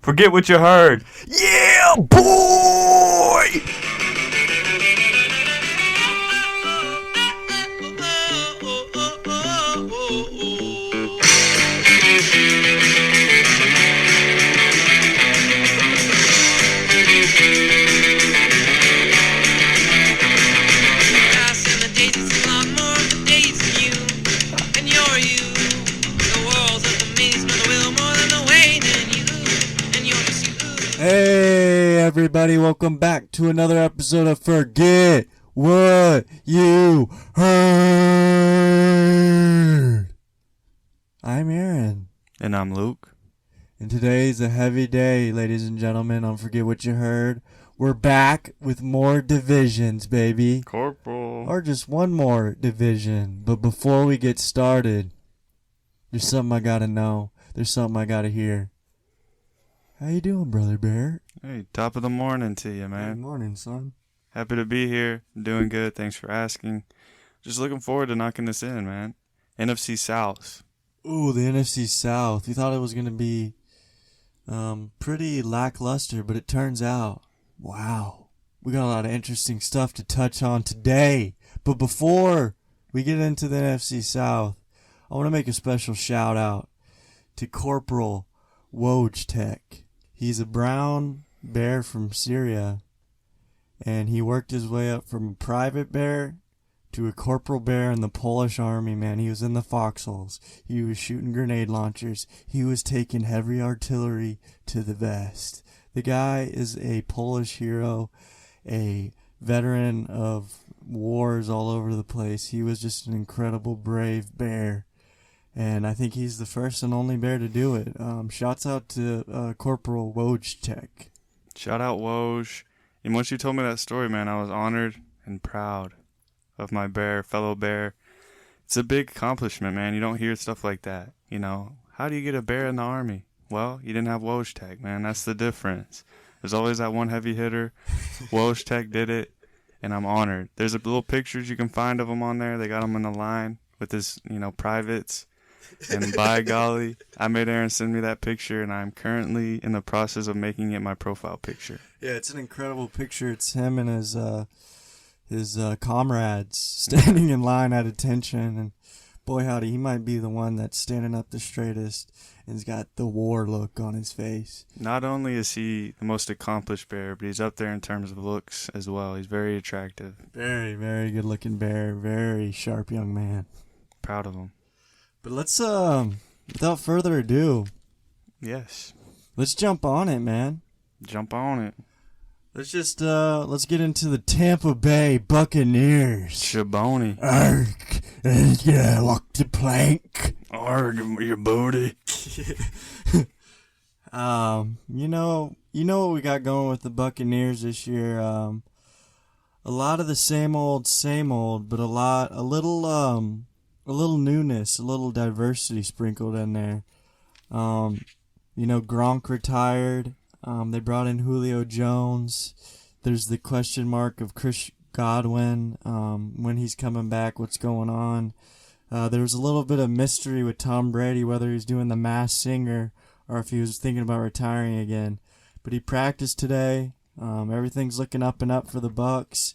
Forget what you heard. Yeah, boy! Hey everybody, welcome back to another episode of Forget What You Heard. I'm Aaron. And I'm Luke. And today's a heavy day, ladies and gentlemen, on Forget What You Heard. We're back with more divisions, baby. Corporal. Or just one more division. But before we get started, there's something I gotta know. There's something I gotta hear. How you doing, Brother Bear? Hey, top of the morning to you, man. Good morning, son. Happy to be here. I'm doing good. Thanks for asking. Just looking forward to knocking this in, man. NFC South. Ooh, the NFC South. We thought it was going to be pretty lackluster, but it turns out, wow, we got a lot of interesting stuff to touch on today. But before we get into the NFC South, I want to make a special shout out to Corporal Wojtek. He's a brown bear from Syria, and he worked his way up from a private bear to a corporal bear in the Polish army, man. He was in the foxholes. He was shooting grenade launchers. He was taking heavy artillery to the vest. The guy is a Polish hero, a veteran of wars all over the place. He was just an incredible, brave bear. And I think he's the first and only bear to do it. Shouts out to Corporal Wojtek. Shout out Woj. And once you told me that story, man, I was honored and proud of my fellow bear. It's a big accomplishment, man. You don't hear stuff like that. You know, how do you get a bear in the army? Well, you didn't have Wojtek, man. That's the difference. There's always that one heavy hitter. Wojtek did it, and I'm honored. There's a little pictures you can find of him on there. They got him in the line with his, privates. And by golly, I made Aaron send me that picture, and I'm currently in the process of making it my profile picture. Yeah, it's an incredible picture. It's him and his comrades standing in line at attention, and boy howdy, he might be the one that's standing up the straightest and he's got the war look on his face. Not only is he the most accomplished bear, but he's up there in terms of looks as well. He's very attractive. Very, very good-looking bear. Very sharp young man. Proud of him. But let's, without further ado. Yes. Let's jump on it, man. Jump on it. Let's just, let's get into the Tampa Bay Buccaneers. Shaboni. Arg, yeah, walk the plank. Arg, your booty. You know what we got going with the Buccaneers this year. A lot of the same old, but a little newness, a little diversity sprinkled in there. Gronk retired. They brought in Julio Jones. There's the question mark of Chris Godwin, when he's coming back, what's going on. There was a little bit of mystery with Tom Brady, whether he's doing the Masked Singer or if he was thinking about retiring again. But he practiced today. Everything's looking up and up for the Bucs.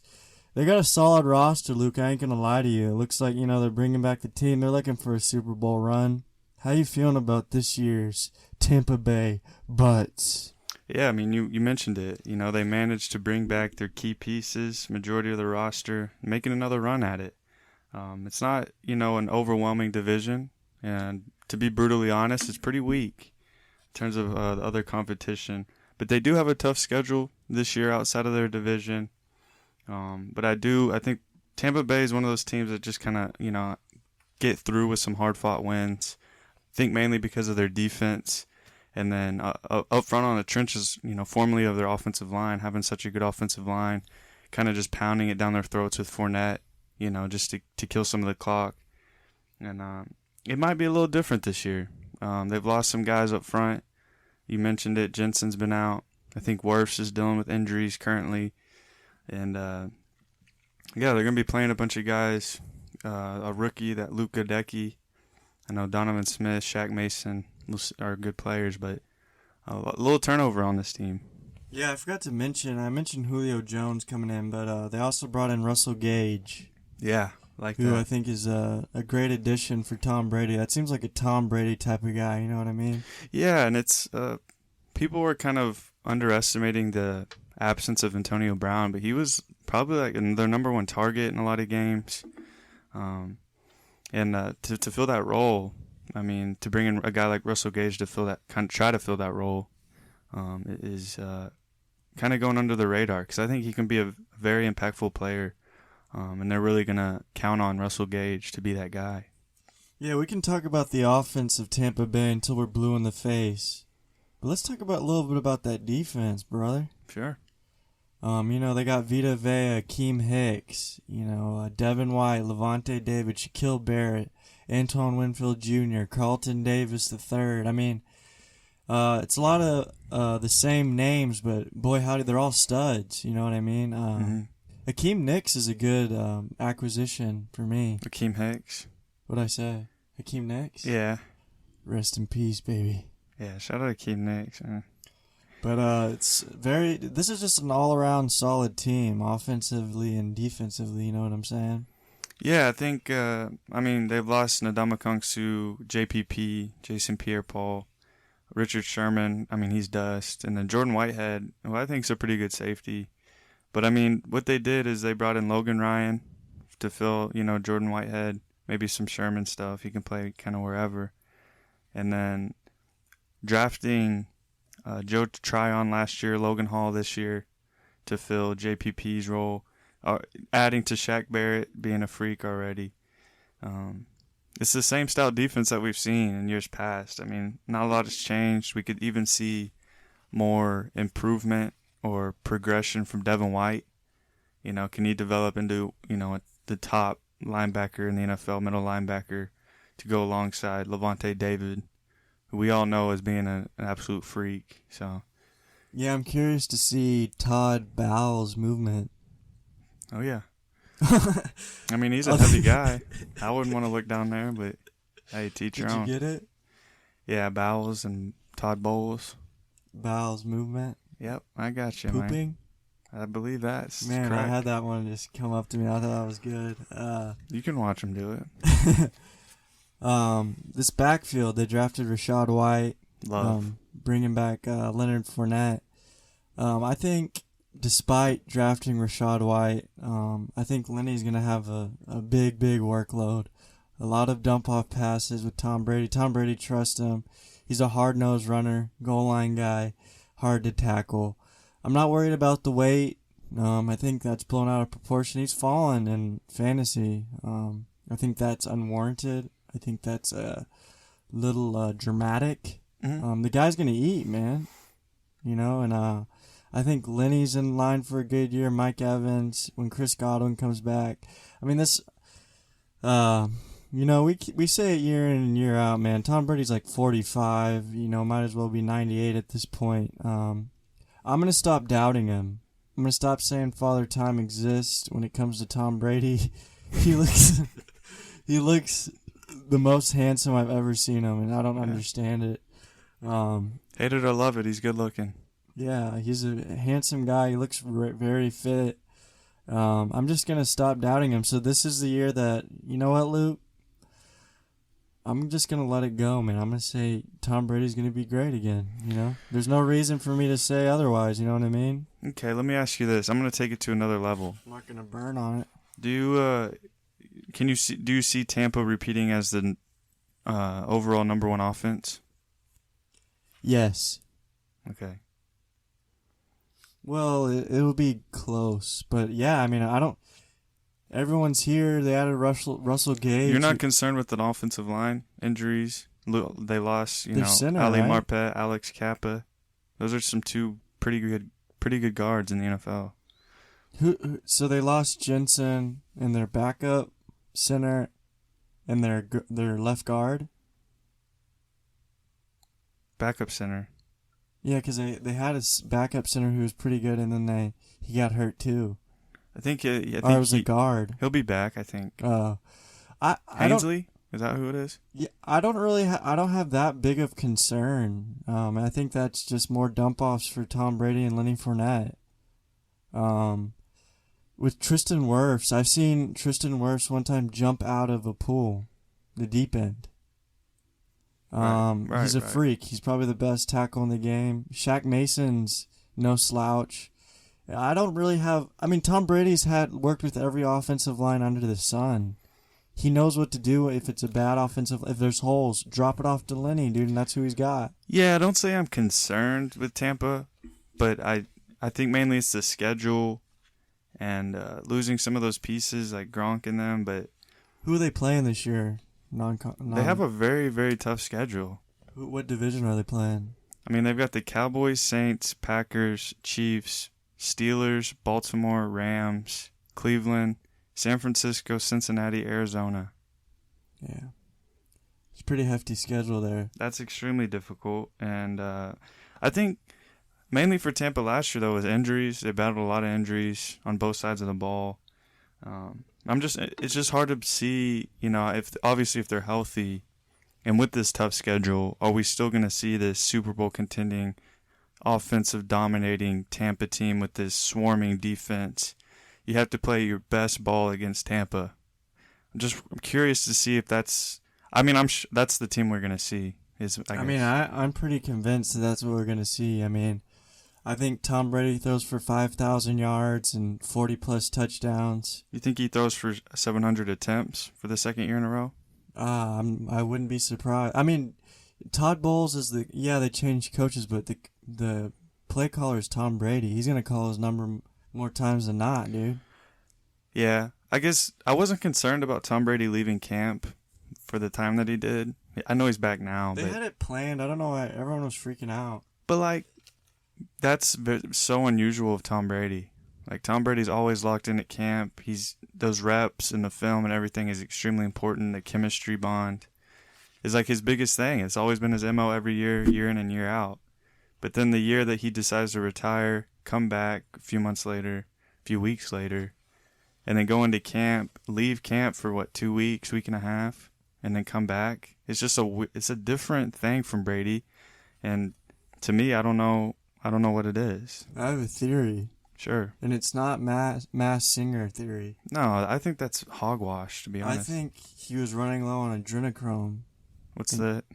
They got a solid roster, Luke. I ain't going to lie to you. It looks like, they're bringing back the team. They're looking for a Super Bowl run. How you feeling about this year's Tampa Bay Butts? Yeah, I mean, you mentioned it. They managed to bring back their key pieces, majority of the roster, making another run at it. It's not, an overwhelming division. And to be brutally honest, it's pretty weak in terms of the other competition. But they do have a tough schedule this year outside of their division. But I think Tampa Bay is one of those teams that just kind of, get through with some hard-fought wins. I think mainly because of their defense. And then up front on the trenches, formerly of their offensive line, having such a good offensive line, kind of just pounding it down their throats with Fournette, just to kill some of the clock. And it might be a little different this year. They've lost some guys up front. You mentioned it. Jensen's been out. I think Wirfs is dealing with injuries currently. And, they're going to be playing a bunch of guys. A rookie, that Luke Gadecki. I know Donovan Smith, Shaq Mason are good players, but A little turnover on this team. Yeah, I forgot to mention. I mentioned Julio Jones coming in, but they also brought in Russell Gage. Yeah, like who that. I think is a great addition for Tom Brady. That seems like a Tom Brady type of guy. You know what I mean? Yeah, and it's people were kind of underestimating the absence of Antonio Brown, but he was probably like their number one target in a lot of games. And to fill that role, I mean, to bring in a guy like Russell Gage to try to fill that role, is kind of going under the radar because I think he can be a very impactful player, and they're really gonna count on Russell Gage to be that guy. Yeah, we can talk about the offense of Tampa Bay until we're blue in the face, but let's talk about a little bit about that defense, brother. Sure. They got Vita Vea, Keem Hicks, Devin White, Levante David, Shaquille Barrett, Antoine Winfield Jr., Carlton Davis III. I mean, it's a lot of the same names, but boy, howdy, they're all studs. You know what I mean? Hakeem Nicks is a good acquisition for me. Hakeem Hicks. What'd I say? Hakeem Nicks? Yeah. Rest in peace, baby. Yeah, shout out to Hakeem Nicks. But this is just an all-around solid team, offensively and defensively, you know what I'm saying? Yeah, I think, they've lost Ndamukong Suh, JPP, Jason Pierre-Paul, Richard Sherman, he's dust, and then Jordan Whitehead, who I think is a pretty good safety. But, what they did is they brought in Logan Ryan to fill, Jordan Whitehead, maybe some Sherman stuff. He can play kind of wherever. And then drafting Joe Tryon last year, Logan Hall this year to fill JPP's role, adding to Shaq Barrett being a freak already. It's the same style defense that we've seen in years past. Not a lot has changed. We could even see more improvement or progression from Devin White. Can he develop into, the top linebacker in the NFL, middle linebacker, to go alongside Levante David, who we all know as being an absolute freak. So, yeah, I'm curious to see Todd Bowles' movement. Oh, yeah. He's a heavy guy. I wouldn't want to look down there, but hey, teach your own. Did you get it? Yeah, Bowles and Todd Bowles. Bowles' movement? Yep, I got you, Pooping? man. I believe that's Man, correct. I had that one just come up to me. I thought that was good. You can watch him do it. This backfield, they drafted Rachaad White. Love. Bringing back Leonard Fournette. I think despite drafting Rachaad White, I think Lenny's going to have a big workload. A lot of dump-off passes with Tom Brady. Tom Brady trusts him. He's a hard-nosed runner, goal line guy, hard to tackle. I'm not worried about the weight. I think that's blown out of proportion. He's fallen in fantasy. I think that's unwarranted. I think that's a little dramatic. Mm-hmm. The guy's going to eat, man. And I think Lenny's in line for a good year. Mike Evans, when Chris Godwin comes back. We say it year in and year out, man. Tom Brady's like 45, might as well be 98 at this point. I'm going to stop doubting him. I'm going to stop saying Father Time exists when it comes to Tom Brady. He looks the most handsome I've ever seen him, and I don't understand it. Hate it or love it, he's good looking. Yeah, he's a handsome guy. He looks very fit. I'm just going to stop doubting him. So this is the year that, you know what, Luke? I'm just going to let it go, man. I'm going to say Tom Brady's going to be great again, There's no reason for me to say otherwise, you know what I mean? Okay, let me ask you this. I'm going to take it to another level. I'm not going to burn on it. Do you see Tampa repeating as the overall number one offense? Yes. Okay. Well, it'll be close, but yeah, I don't. Everyone's here. They added Russell Gage. You're not concerned with an offensive line injuries? They lost, center, Ali right? Marpet, Alex Kappa. Those are some two pretty good guards in the NFL. So they lost Jensen and their backup center and their left guard. Backup center. Yeah, because they had a backup center who was pretty good, and then he got hurt too. I think it was a guard. He'll be back, I think. I Ainsley? Is that who it is? Yeah, I don't have that big of concern. I think that's just more dump offs for Tom Brady and Lenny Fournette. With Tristan Wirfs, I've seen Tristan Wirfs one time jump out of a pool, the deep end. He's a freak. He's probably the best tackle in the game. Shaq Mason's no slouch. I don't really have. I mean, Tom Brady's worked with every offensive line under the sun. He knows what to do if it's a bad offensive. If there's holes, drop it off to Lenny, dude, and that's who he's got. Yeah, I don't say I'm concerned with Tampa, but I think mainly it's the schedule and losing some of those pieces like Gronk in them. But who are they playing this year? They have a very, very tough schedule. What division are they playing? I mean, they've got the Cowboys, Saints, Packers, Chiefs, Steelers, Baltimore, Rams, Cleveland, San Francisco, Cincinnati, Arizona. Yeah. It's a pretty hefty schedule there. That's extremely difficult. And I think mainly for Tampa last year, though, was injuries. They battled a lot of injuries on both sides of the ball. It's just hard to see, if they're healthy and with this tough schedule, are we still going to see this Super Bowl contending, offensive dominating Tampa team with this swarming defense? You have to play your best ball against Tampa. I'm curious to see if that's, that's the team we're going to see. I'm pretty convinced that's what we're going to see. I mean, I think Tom Brady throws for 5,000 yards and 40-plus touchdowns. You think he throws for 700 attempts for the second year in a row? I wouldn't be surprised. I mean, Todd Bowles is they changed coaches, but the play caller is Tom Brady. He's going to call his number more times than not, dude. Yeah, I guess I wasn't concerned about Tom Brady leaving camp for the time that he did. I know he's back now. They had it planned. I don't know why everyone was freaking out. But, that's so unusual of Tom Brady. Tom Brady's always locked in at camp. Those reps and the film and everything is extremely important. The chemistry bond is his biggest thing. It's always been his MO every year in and year out. But then the year that he decides to retire, come back a few months later, a few weeks later, and then go into camp, leave camp for 2 weeks, week and a half, and then come back. It's just it's a different thing from Brady. And to me, I don't know what it is. I have a theory. Sure. And it's not Mass Singer theory. No, I think that's hogwash, to be honest. I think he was running low on adrenochrome. What's that?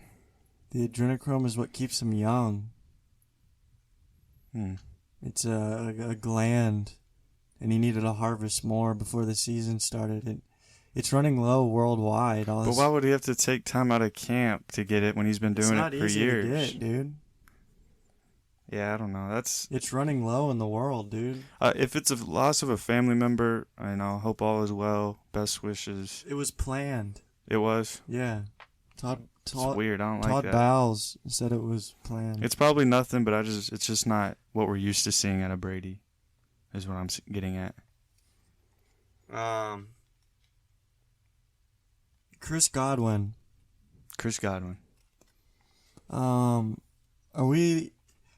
The adrenochrome is what keeps him young. It's a gland, and he needed to harvest more before the season started. It's running low worldwide. But why would he have to take time out of camp to get it when he's been doing it for years? It's not easy to get, dude. Yeah, I don't know. It's running low in the world, dude. If it's a loss of a family member, I hope all is well. Best wishes. It was planned. It was? Yeah. It's weird. I don't like that. Todd Bowles said it was planned. It's probably nothing, but it's just not what we're used to seeing out of Brady, is what I'm getting at. Chris Godwin.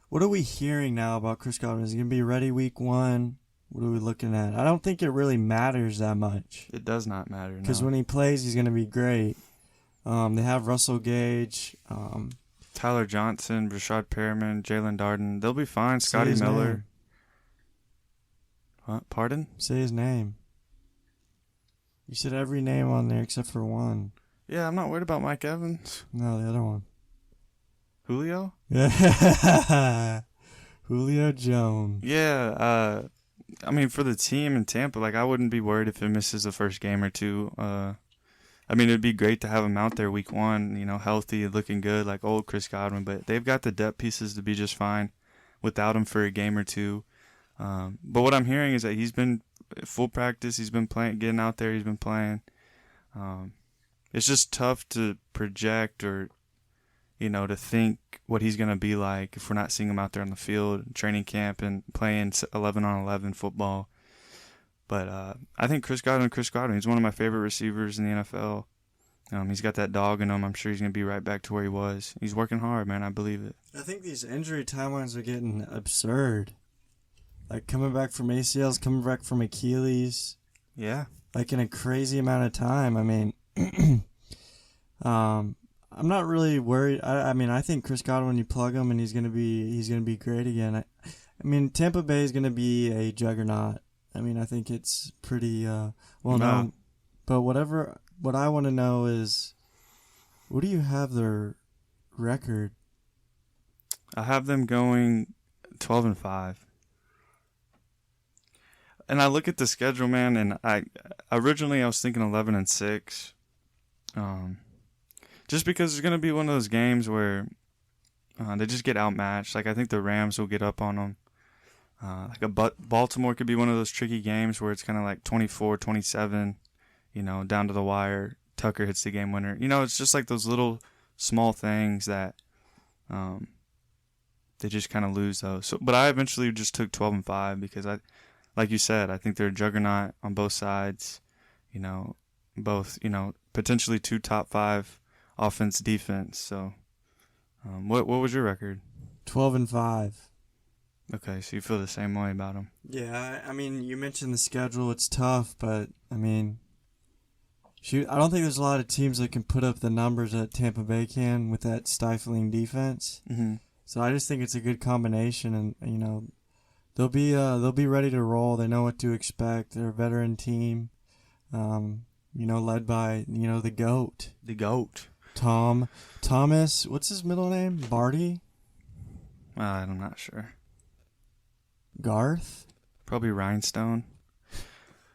What are we hearing now about Chris Godwin? Is he going to be ready week 1? What are we looking at? I don't think it really matters that much. It does not matter, because when he plays, he's going to be great. They have Russell Gage, Tyler Johnson, Rashad Perriman, Jalen Darden. They'll be fine. Scotty Miller. Name. What? Pardon? Say his name. You said every name on there except for one. Yeah, I'm not worried about Mike Evans. No, the other one. Julio? Yeah. Julio Jones. Yeah. For the team in Tampa, I wouldn't be worried if he misses the first game or two. It'd be great to have him out there week 1, healthy, looking good, like old Chris Godwin. But they've got the depth pieces to be just fine without him for a game or two. But what I'm hearing is that he's been full practice. He's been playing, getting out there. He's been playing. It's just tough to project or, to think what he's going to be like if we're not seeing him out there on the field, training camp, and playing 11-on-11 football. But I think Chris Godwin, he's one of my favorite receivers in the NFL. He's got that dog in him. I'm sure he's going to be right back to where he was. He's working hard, man. I believe it. I think these injury timelines are getting absurd. Coming back from ACLs, coming back from Achilles. Yeah. In a crazy amount of time. I'm not really worried. I mean, I think Chris Godwin, you plug him and he's gonna be great again. I mean, Tampa Bay is gonna be a juggernaut. I mean, I think it's pretty well known. But what I want to know is, what do you have their record? I have them going 12-5. And I look at the schedule, man, and I was thinking 11-6. Just because it's gonna be one of those games where they just get outmatched. Like I think the Rams will get up on them. Baltimore could be one of those tricky games where it's kind of like 24-27, down to the wire. Tucker hits the game winner. It's just like those little small things that they just kind of lose those. But I eventually just took 12-5 because like you said, I think they're a juggernaut on both sides. Both potentially 2 top 5 offense, defense. So, what was your record? 12-5. Okay, so you feel the same way about them. Yeah, I mean, you mentioned the schedule. It's tough, but, I mean, shoot, I don't think there's a lot of teams that can put up the numbers that Tampa Bay can with that stifling defense. Mm-hmm. So I just think it's a good combination, and, they'll be ready to roll. They know what to expect. They're a veteran team, led by, the GOAT. The GOAT. Thomas, what's his middle name? Barty? I'm not sure. Garth? Probably Rhinestone.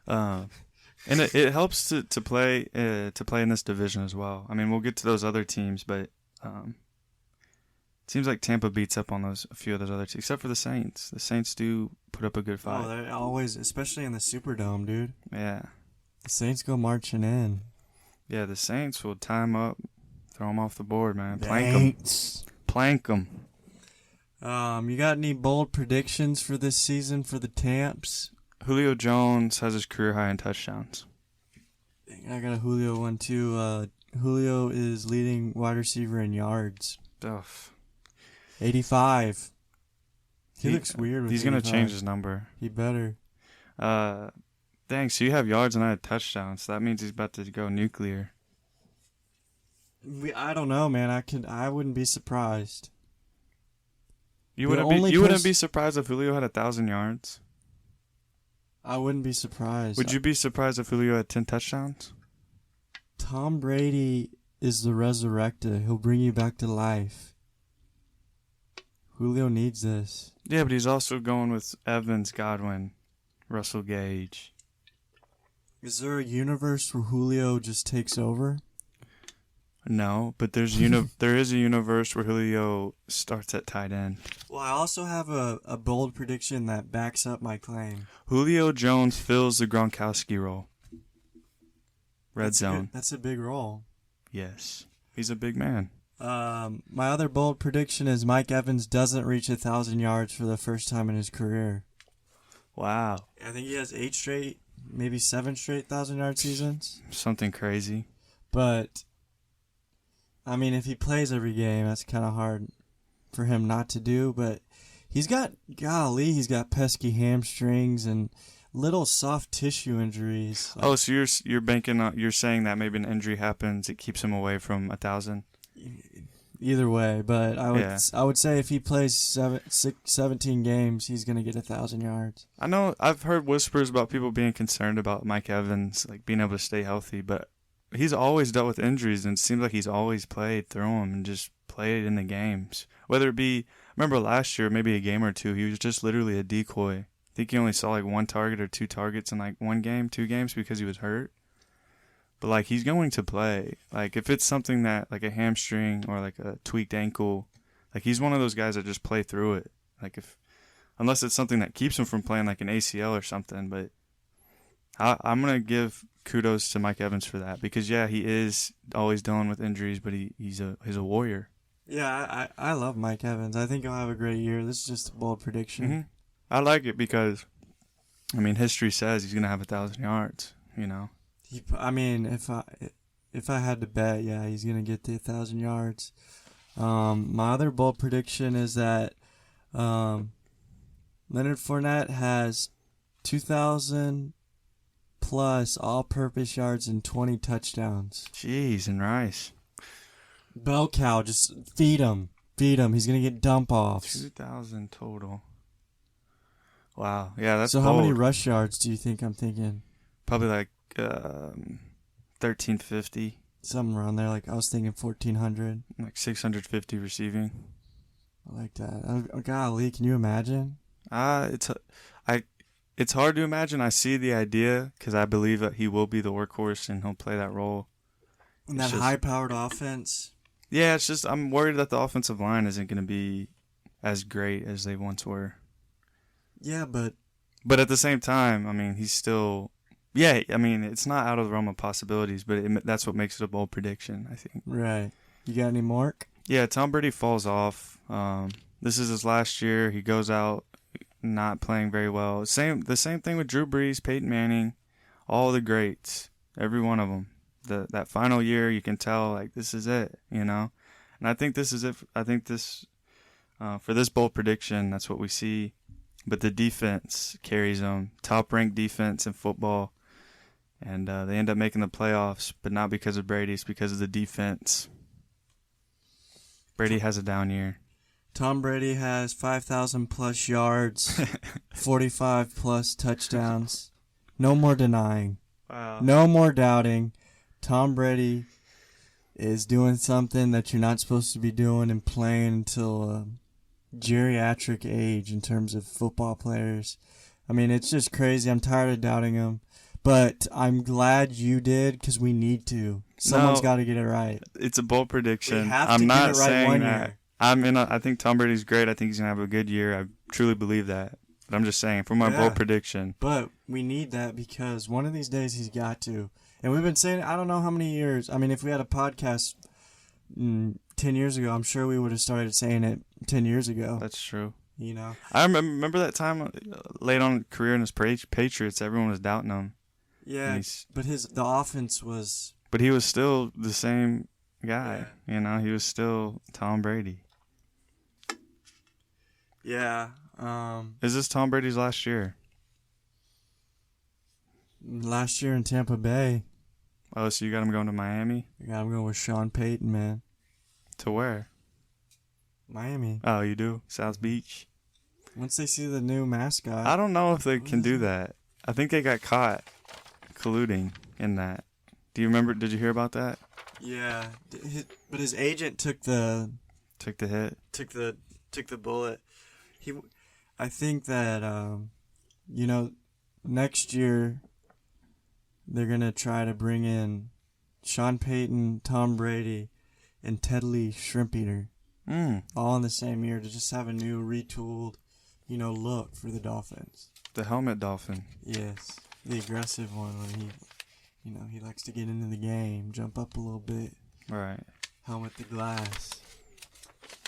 And it helps to play in this division as well. I mean, we'll get to those other teams, but it seems like Tampa beats up on a few of those other teams, except for the Saints. The Saints do put up a good fight. Oh, they're always, especially in the Superdome, dude. Yeah. The Saints go marching in. Yeah, the Saints will tie them up, throw them off the board, man. Plank them. You got any bold predictions for this season for the Tamps? Julio Jones has his career high in touchdowns. I got a Julio one too. Julio is leading wide receiver in yards. Duff. 85. He looks weird with He's going to change his number. He better. Dang, so you have yards and I had touchdowns. So that means he's about to go nuclear. I don't know, man. I wouldn't be surprised. You wouldn't be surprised if Julio had 1,000 yards? I wouldn't be surprised. Would you be surprised if Julio had 10 touchdowns? Tom Brady is the resurrector. He'll bring you back to life. Julio needs this. Yeah, but he's also going with Evans, Godwin, Russell Gage. Is there a universe where Julio just takes over? No, but there is a universe where Julio starts at tight end. Well, I also have a bold prediction that backs up my claim. Julio Jones fills the Gronkowski role. Red zone. That's a big role. Yes. He's a big man. My other bold prediction is Mike Evans doesn't reach 1,000 yards for the first time in his career. Wow. I think he has 8 straight, maybe 7 straight 1,000-yard seasons. Something crazy. But, I mean, if he plays every game, that's kind of hard for him not to do. But he's got pesky hamstrings and little soft tissue injuries. Oh, so you're banking on, you're saying that maybe an injury happens, it keeps him away from 1,000? Either way, but I would say if he plays 17 games, he's going to get 1,000 yards. I know I've heard whispers about people being concerned about Mike Evans, like being able to stay healthy, but he's always dealt with injuries, and it seems like he's always played through them and just played in the games. Whether it be, remember last year, maybe a game or two, he was just literally a decoy. I think he only saw like 1 target or 2 targets in like 2 games because he was hurt. But like he's going to play. Like if it's something that like a hamstring or like a tweaked ankle, like he's one of those guys that just play through it. Like unless it's something that keeps him from playing like an ACL or something. But I'm gonna give kudos to Mike Evans for that because yeah, he is always dealing with injuries, but he's a warrior. Yeah, I love Mike Evans. I think he'll have a great year. This is just a bold prediction. Mm-hmm. I like it because, I mean, history says he's gonna have 1,000 yards. You know. If I had to bet, yeah, he's gonna get the 1,000 yards. My other bold prediction is that Leonard Fournette has 2,000 plus all-purpose yards and 20 touchdowns. Jeez, and Rice. Bell cow, just feed him. Feed him. He's going to get dump offs. 2,000 total. Wow. Yeah, that's So bold. how many rush yards do you think I'm thinking? Probably like 1,350. Something around there. Like I was thinking 1,400. Like 650 receiving. I like that. Oh, golly, can you imagine? It's hard to imagine. I see the idea because I believe that he will be the workhorse and he'll play that role. And that high-powered offense. Yeah, it's just I'm worried that the offensive line isn't going to be as great as they once were. Yeah, but at the same time, I mean, he's still. Yeah, I mean, it's not out of the realm of possibilities, but that's what makes it a bold prediction, I think. Right. You got any mark? Yeah, Tom Brady falls off. This is his last year. He goes out not playing very well. The same thing with Drew Brees, Peyton Manning, all the greats, every one of them. That final year, you can tell like this is it, you know. And I think this is it. I think this for this bold prediction, that's what we see. But the defense carries them. Top-ranked defense in football. And they end up making the playoffs, but not because of Brady. It's because of the defense. Brady has a down year. Tom Brady has 5,000-plus yards, 45-plus touchdowns. No more denying. Wow. No more doubting. Tom Brady is doing something that you're not supposed to be doing and playing until geriatric age in terms of football players. I mean, it's just crazy. I'm tired of doubting him. But I'm glad you did because we need to. Someone's got to get it right. It's a bold prediction. We have to I'm get not it right saying one that. year. I think Tom Brady's great. I think he's going to have a good year. I truly believe that. But I'm just saying, for my bold prediction. But we need that because one of these days he's got to. And we've been saying, I don't know how many years. I mean, if we had a podcast 10 years ago, I'm sure we would have started saying it 10 years ago. That's true. You know? I remember that time late on career in his Patriots, everyone was doubting him. Yeah, but the offense was... But he was still the same guy. Yeah. You know, he was still Tom Brady. Yeah. Is this Tom Brady's last year? Last year in Tampa Bay. Oh, so you got him going to Miami? Yeah, I'm going with Sean Payton, man. To where? Miami. Oh, you do? South Beach? Once they see the new mascot. I don't know if they can do that. I think they got caught colluding in that. Do you remember? Did you hear about that? Yeah, but his agent took the hit. Took the bullet. I think that next year they're gonna try to bring in Sean Payton, Tom Brady, and Ted Lee Shrimp Eater, all in the same year to just have a new retooled, look for the Dolphins. The helmet dolphin. Yes, the aggressive one when he likes to get into the game, jump up a little bit. Right. Helmet the glass.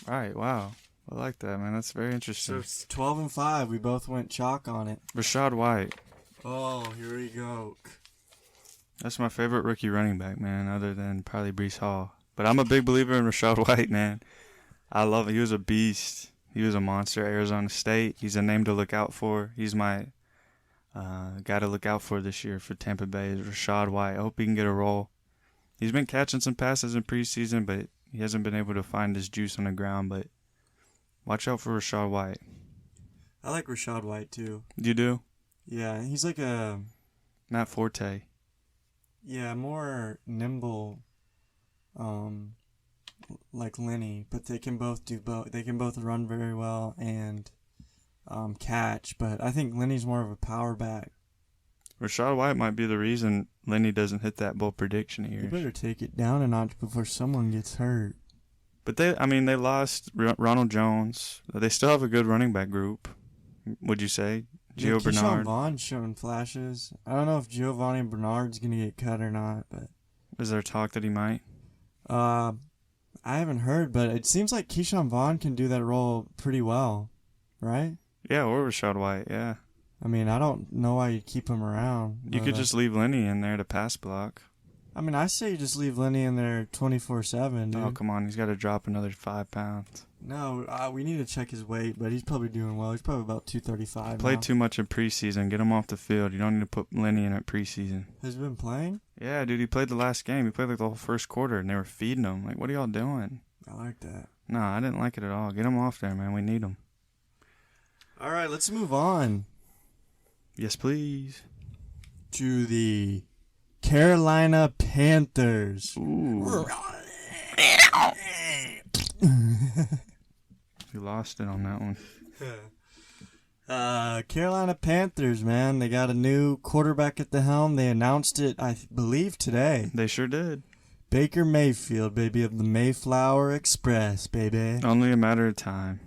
Right. Wow. I like that, man. That's very interesting. So it's 12-5. We both went chalk on it. Rashad White. Oh, here we go. That's my favorite rookie running back, man, other than probably Breece Hall. But I'm a big believer in Rashad White, man. I love it. He was a beast. He was a monster at Arizona State. He's a name to look out for. He's my guy to look out for this year for Tampa Bay is Rashad White. I hope he can get a role. He's been catching some passes in preseason, but he hasn't been able to find his juice on the ground. But watch out for Rashad White. I like Rashad White, too. You do? Yeah, he's like a... Matt Forte. Yeah, more nimble, like Lenny, but they can both do both. They can both run very well and catch, but I think Lenny's more of a power back. Rashad White might be the reason Lenny doesn't hit that bold prediction here. You better take it down a notch before someone gets hurt. But they lost Ronald Jones. They still have a good running back group, would you say? Gio Bernard. Keyshawn Vaughn's showing flashes. I don't know if Giovanni Bernard's going to get cut or not, but... Is there talk that he might? I haven't heard, but it seems like Keyshawn Vaughn can do that role pretty well, right? Yeah, or Rashad White, yeah. I mean, I don't know why you'd keep him around. You could just leave Lenny in there to pass block. I mean, I say you just leave Lenny in there 24/7, dude. Oh, come on. He's got to drop another 5 pounds. No, we need to check his weight, but he's probably doing well. He's probably about 235 Played too much in preseason. Get him off the field. You don't need to put Lenny in at preseason. Has he been playing? Yeah, dude, he played the last game. He played like the whole first quarter, and they were feeding him. Like, what are y'all doing? I like that. No, I didn't like it at all. Get him off there, man. We need him. All right, let's move on Yes, please. to the Carolina Panthers. Ooh. You lost it on that one. Carolina Panthers, man. They got a new quarterback at the helm. They announced it, I believe, today. They sure did. Baker Mayfield, baby, of the Mayflower Express, baby. Only a matter of time.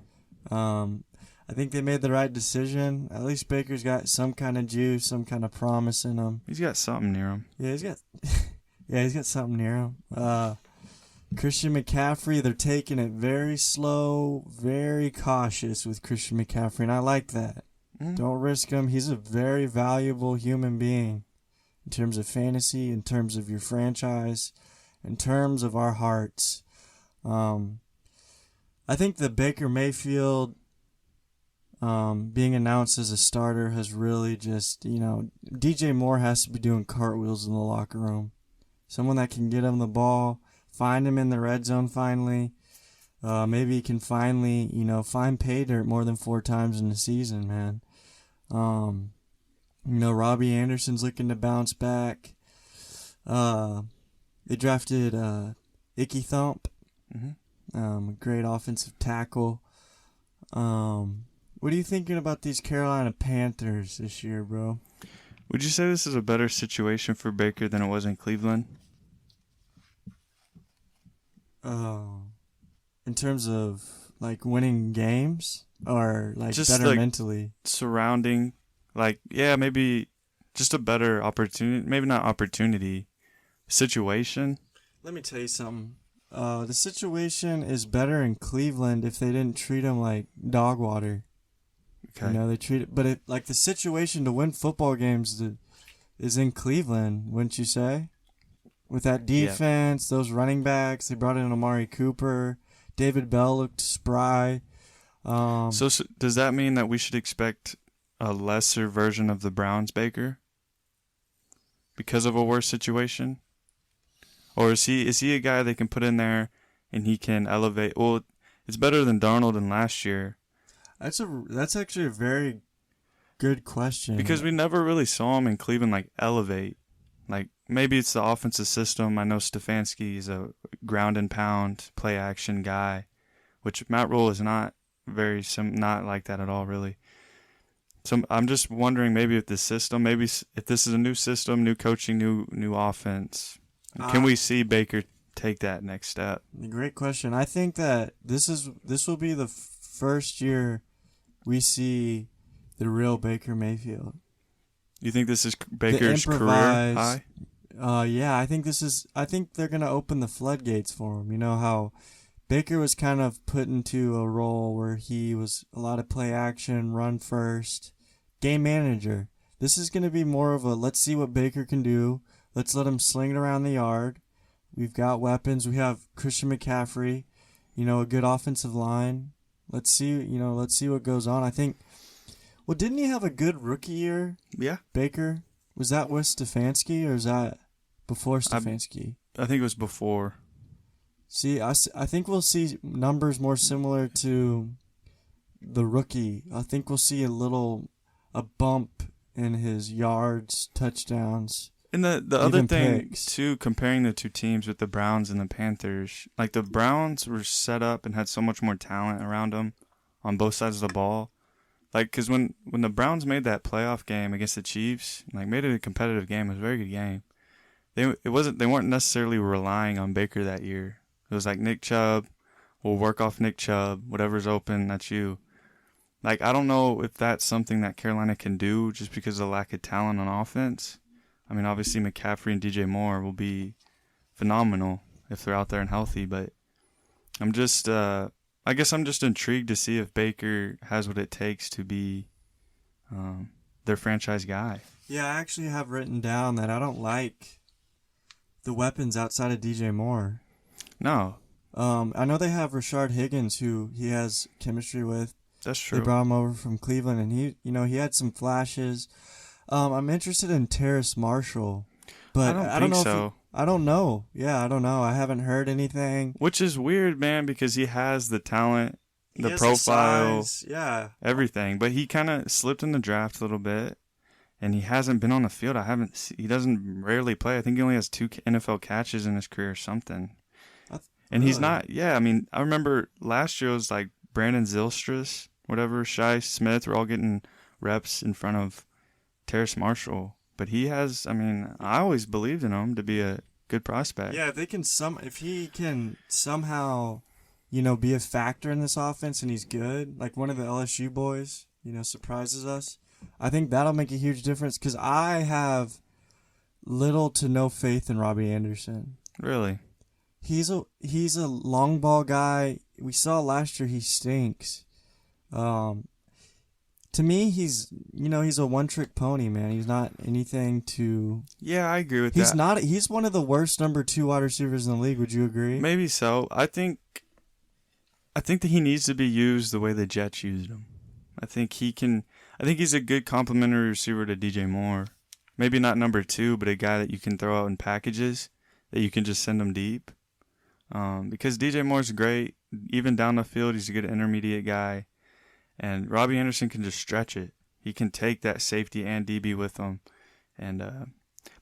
I think they made the right decision. At least Baker's got some kind of juice, some kind of promise in him. He's got something near him. Yeah, he's got something near him. Christian McCaffrey, they're taking it very slow, very cautious with Christian McCaffrey, and I like that. Don't risk him. He's a very valuable human being in terms of fantasy, in terms of your franchise, in terms of our hearts. I think the Baker Mayfield being announced as a starter has really just, DJ Moore has to be doing cartwheels in the locker room. Someone that can get him the ball, find him in the red zone finally. Maybe he can finally, find pay dirt more than 4 times in the season, man. Robbie Anderson's looking to bounce back. They drafted Icky Thump, a great offensive tackle. What are you thinking about these Carolina Panthers this year, bro? Would you say this is a better situation for Baker than it was in Cleveland? In terms of winning games or just better mentally? Surrounding, maybe just a better opportunity, maybe not opportunity, situation. Let me tell you something. The situation is better in Cleveland if they didn't treat him like dog water. Okay. They treat it, but the situation to win football games is in Cleveland, wouldn't you say? With that defense, those running backs, they brought in Amari Cooper. David Bell looked spry. So does that mean that we should expect a lesser version of the Browns Baker because of a worse situation? Or is he a guy they can put in there and he can elevate? Well, it's better than Darnold in last year. That's actually a very good question. Because we never really saw him in Cleveland elevate. Maybe it's the offensive system. I know Stefanski is a ground and pound play action guy, which Matt Rule is not not like that at all, really. So I'm just wondering maybe if the system, maybe if this is a new system, new coaching, new offense, can we see Baker take that next step? Great question. I think that this will be the first year we see the real Baker Mayfield. You think this is Baker's career high? Yeah, I think they're going to open the floodgates for him. You know how Baker was kind of put into a role where he was a lot of play action, run first, game manager. This is going to be more of a let's see what Baker can do. Let's let him sling it around the yard. We've got weapons. We have Christian McCaffrey, a good offensive line. Let's see what goes on. I think, didn't he have a good rookie year? Yeah. Baker? Was that with Stefanski or is that before Stefanski? I think it was before. See, I think we'll see numbers more similar to the rookie. I think we'll see a bump in his yards, touchdowns. And the other thing, picks. too, comparing the two teams with the Browns and the Panthers, the Browns were set up and had so much more talent around them on both sides of the ball. Because when the Browns made that playoff game against the Chiefs, made it a competitive game, it was a very good game. They weren't necessarily relying on Baker that year. It was Nick Chubb, we'll work off Nick Chubb, whatever's open, that's you. I don't know if that's something that Carolina can do just because of the lack of talent on offense. I mean, obviously McCaffrey and DJ Moore will be phenomenal if they're out there and healthy, but I'm just I guess I'm just intrigued to see if Baker has what it takes to be their franchise guy. Yeah, I actually have written down that I don't like the weapons outside of DJ Moore. No. I know they have Rashard Higgins, who he has chemistry with. That's true. They brought him over from Cleveland, and he had some flashes. I'm interested in Terrace Marshall. But don't I don't think know so. I don't know. Yeah, I don't know. I haven't heard anything. Which is weird, man, because he has the talent, He the has profile, size. Yeah. everything. But he kind of slipped in the draft a little bit, and he hasn't been on the field. He doesn't rarely play. I think he only has 2 NFL catches in his career or something. And really? he's not, yeah, I mean, I remember last year it was like Brandon Zylstris, whatever, Shai Smith were all getting reps in front of Terrace Marshall. But he has, I mean, I always believed in him to be a good prospect. Yeah, if he can somehow, be a factor in this offense and he's good, like one of the LSU boys, surprises us, I think that'll make a huge difference because I have little to no faith in Robbie Anderson. Really? He's a long ball guy. We saw last year he stinks. To me, he's a one-trick pony, man. He's not anything to... Yeah, I agree with that. He's one of the worst number 2 wide receivers in the league. Would you agree? Maybe so. I think that he needs to be used the way the Jets used him. I think he's a good complementary receiver to DJ Moore. Maybe not number 2, but a guy that you can throw out in packages, that you can just send him deep. Because DJ Moore's great. Even down the field, he's a good intermediate guy. And Robbie Anderson can just stretch it. He can take that safety and DB with him. And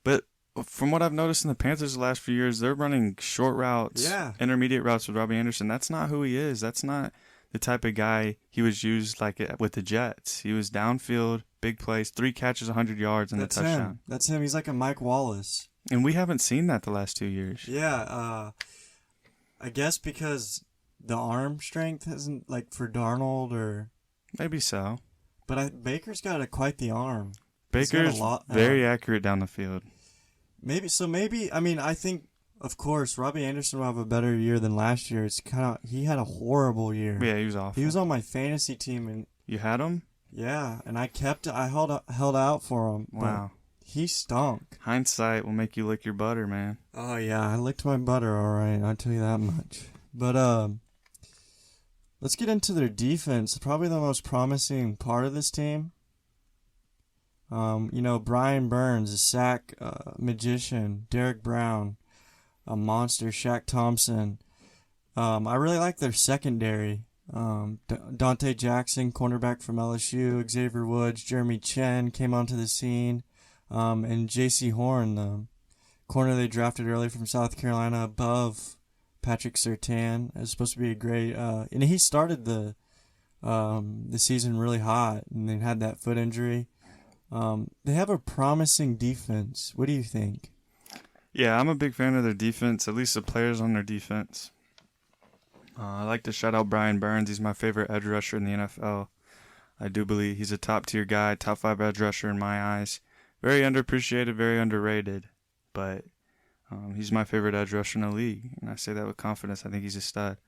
but from what I've noticed in the Panthers the last few years, they're running short routes, intermediate routes with Robbie Anderson. That's not who he is. That's not the type of guy he was used like with the Jets. He was downfield, big plays, 3 catches, 100 yards, and a touchdown. That's him. He's like a Mike Wallace. And we haven't seen that the last 2 years. Yeah, I guess because the arm strength isn't like for Darnold or... Maybe so. But Baker's got quite the arm. Baker's very accurate down the field. Maybe, I mean, I think, of course, Robbie Anderson will have a better year than last year. He had a horrible year. Yeah, he was awful. He was on my fantasy team. And you had him? Yeah, and I held out for him. Wow. He stunk. Hindsight will make you lick your butter, man. Oh, yeah, I licked my butter, all right. I'll tell you that much. But, let's get into their defense. Probably the most promising part of this team. Brian Burns, a sack magician. Derek Brown, a monster. Shaq Thompson. I really like their secondary. Dante Jackson, cornerback from LSU. Xavier Woods, Jeremy Chen came onto the scene. And J.C. Horn, the corner they drafted early from South Carolina, above Patrick Surtain. Is supposed to be a great, and he started the season really hot, and then had that foot injury. They have a promising defense. What do you think? Yeah, I'm a big fan of their defense, at least the players on their defense. I like to shout out Brian Burns. He's my favorite edge rusher in the NFL. I do believe he's a top-tier guy, top 5 edge rusher in my eyes. Very underappreciated, very underrated, but he's my favorite edge rusher in the league, and I say that with confidence. I think he's a stud.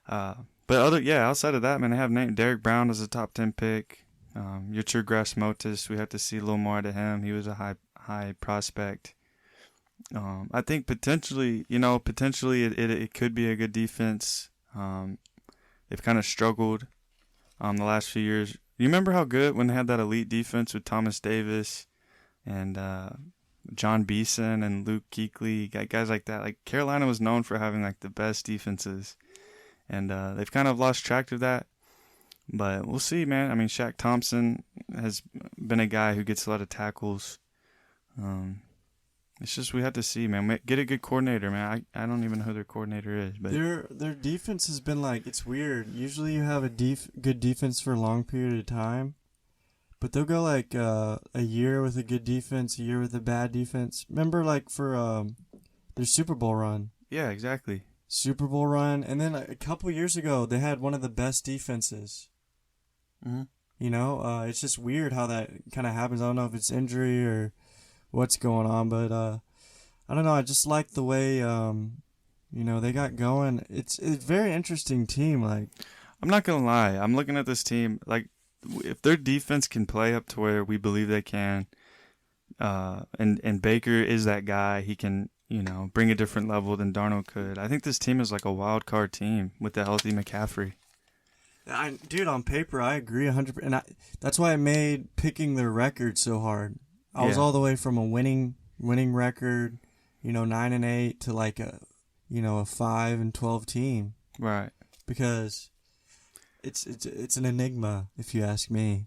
Outside of that, man, they have Derek Brown as a top 10 pick. Yetur Gross-Motis, we have to see a little more out of him. He was a high prospect. I think potentially it could be a good defense. They've kind of struggled the last few years. You remember how good when they had that elite defense with Thomas Davis and John Beeson and Luke Kuechly, guys like that. Like Carolina was known for having like the best defenses, and they've kind of lost track of that. But we'll see, man. I mean, Shaq Thompson has been a guy who gets a lot of tackles. It's just we have to see, man. Get a good coordinator, man. I don't even know who their coordinator is, but their defense has been like, it's weird. Usually you have a good defense for a long period of time, but they'll go like a year with a good defense, a year with a bad defense. Remember, like for their Super Bowl run. Yeah, exactly. Super Bowl run, and then a couple years ago they had one of the best defenses. Mm-hmm. It's just weird how that kind of happens. I don't know if it's injury or what's going on, but I don't know. I just like the way they got going. It's a very interesting team. Like, I'm not gonna lie, I'm looking at this team like if their defense can play up to where we believe they can, and Baker is that guy. He can bring a different level than Darnold could. I think this team is like a wild card team with the healthy McCaffrey. Dude, on paper, I agree 100%. And that's why I made picking their record so hard. I was all the way from a winning winning record, 9-8 to like a 5-12 team. Right. Because it's an enigma, if you ask me.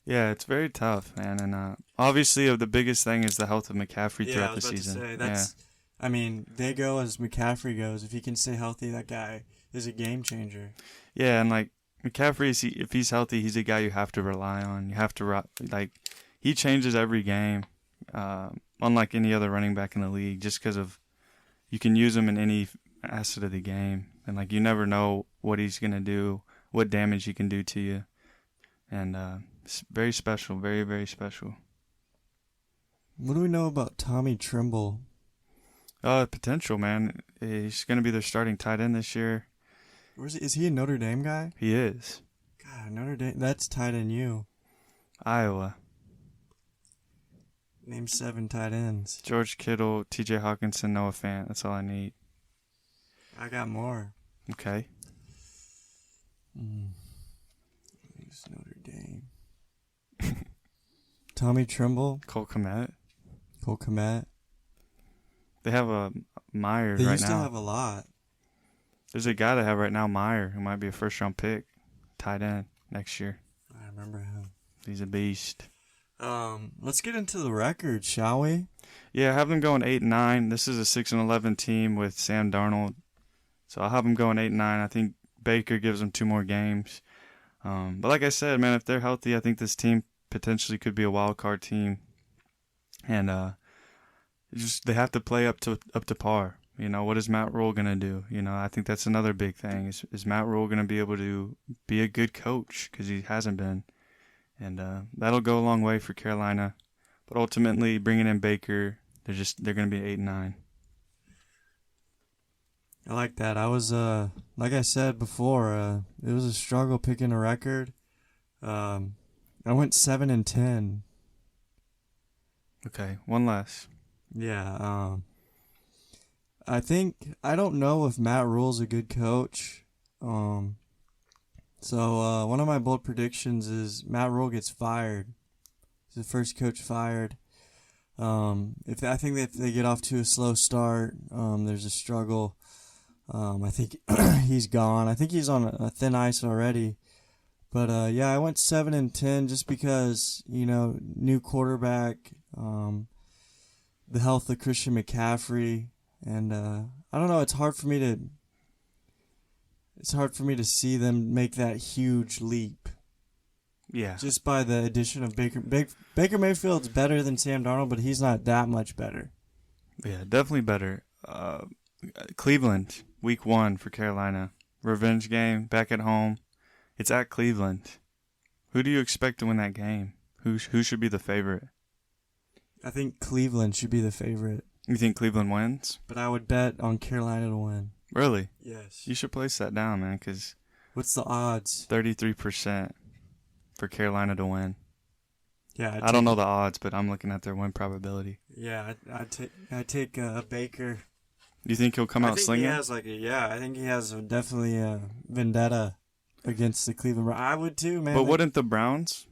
Yeah, it's very tough, man. And obviously, the biggest thing is the health of McCaffrey throughout the season. To say, that's, I mean, they go as McCaffrey goes. If he can stay healthy, that guy is a game changer. Yeah, and like McCaffrey, if he's healthy, he's a guy you have to rely on. You have to he changes every game, unlike any other running back in the league, just because of you can use him in any asset of the game, and like you never know what he's gonna do, what damage he can do to you, and it's very special, very very special. What do we know about Tommy Tremble? Potential, man. He's gonna be their starting tight end this year. Is he a Notre Dame guy? He is. God, Notre Dame. That's tight end U. Iowa. Name 7 tight ends. George Kittle, T.J. Hawkinson, Noah Fant. That's all I need. I got more. Okay. Who's Notre Dame? Tommy Tremble. Cole Kmet. They have a Meyer right now. They used to have a lot. There's a guy they have right now, Meyer, who might be a first-round pick, tight end next year. I remember him. He's a beast. Let's get into the record, shall we? Yeah, I have them going 8-9. This is a 6-11 team with Sam Darnold, so I'll have them going 8-9. I think Baker gives them 2 more games. But like I said, man, if they're healthy, I think this team potentially could be a wild card team, and they have to play up to par. What is Matt Rule going to do? I think that's another big thing. Is Matt Rule going to be able to be a good coach? Because he hasn't been. And that'll go a long way for Carolina. But ultimately, bringing in Baker, they're going to be 8-9. I like that. I was, like I said before, it was a struggle picking a record. I went 7-10. Okay, one less. Yeah, I don't know if Matt Rule's a good coach. So one of my bold predictions is Matt Rule gets fired. He's the first coach fired. I think that if they get off to a slow start, there's a struggle. I think he's gone. I think he's on a thin ice already. But yeah, I went 7-10 just because new quarterback, the health of Christian McCaffrey. And I don't know. It's hard for me to see them make that huge leap. Yeah. Just by the addition of Baker. Baker Mayfield's better than Sam Darnold, but he's not that much better. Yeah, definitely better. Cleveland, week 1 for Carolina. Revenge game, back at home. It's at Cleveland. Who do you expect to win that game? Who should be the favorite? I think Cleveland should be the favorite. You think Cleveland wins? But I would bet on Carolina to win. Really? Yes. You should place that down, man, because... What's the odds? 33% for Carolina to win. Yeah, I don't know the odds, but I'm looking at their win probability. Yeah, I take Baker. You think he'll come out slinging? I think he has definitely a vendetta against the Cleveland Browns. I would too, man. But wouldn't the Browns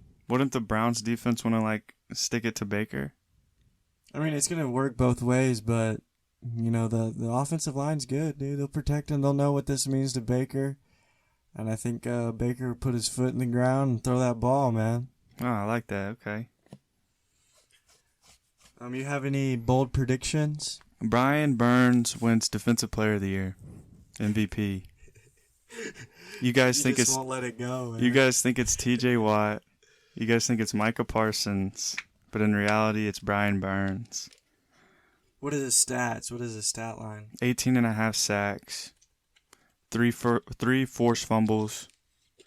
defense want to stick it to Baker? I mean, it's gonna work both ways, but the offensive line's good, dude. They'll protect him. They'll know what this means to Baker, and I think Baker will put his foot in the ground and throw that ball, man. Oh, I like that. Okay. You have any bold predictions? Brian Burns wins Defensive Player of the Year, MVP. You guys think just won't let it go, man. You guys think it's T.J. Watt. You guys think it's Micah Parsons. But in reality, it's Brian Burns. What are his stats? What is his stat line? 18.5 sacks, 3 forced fumbles,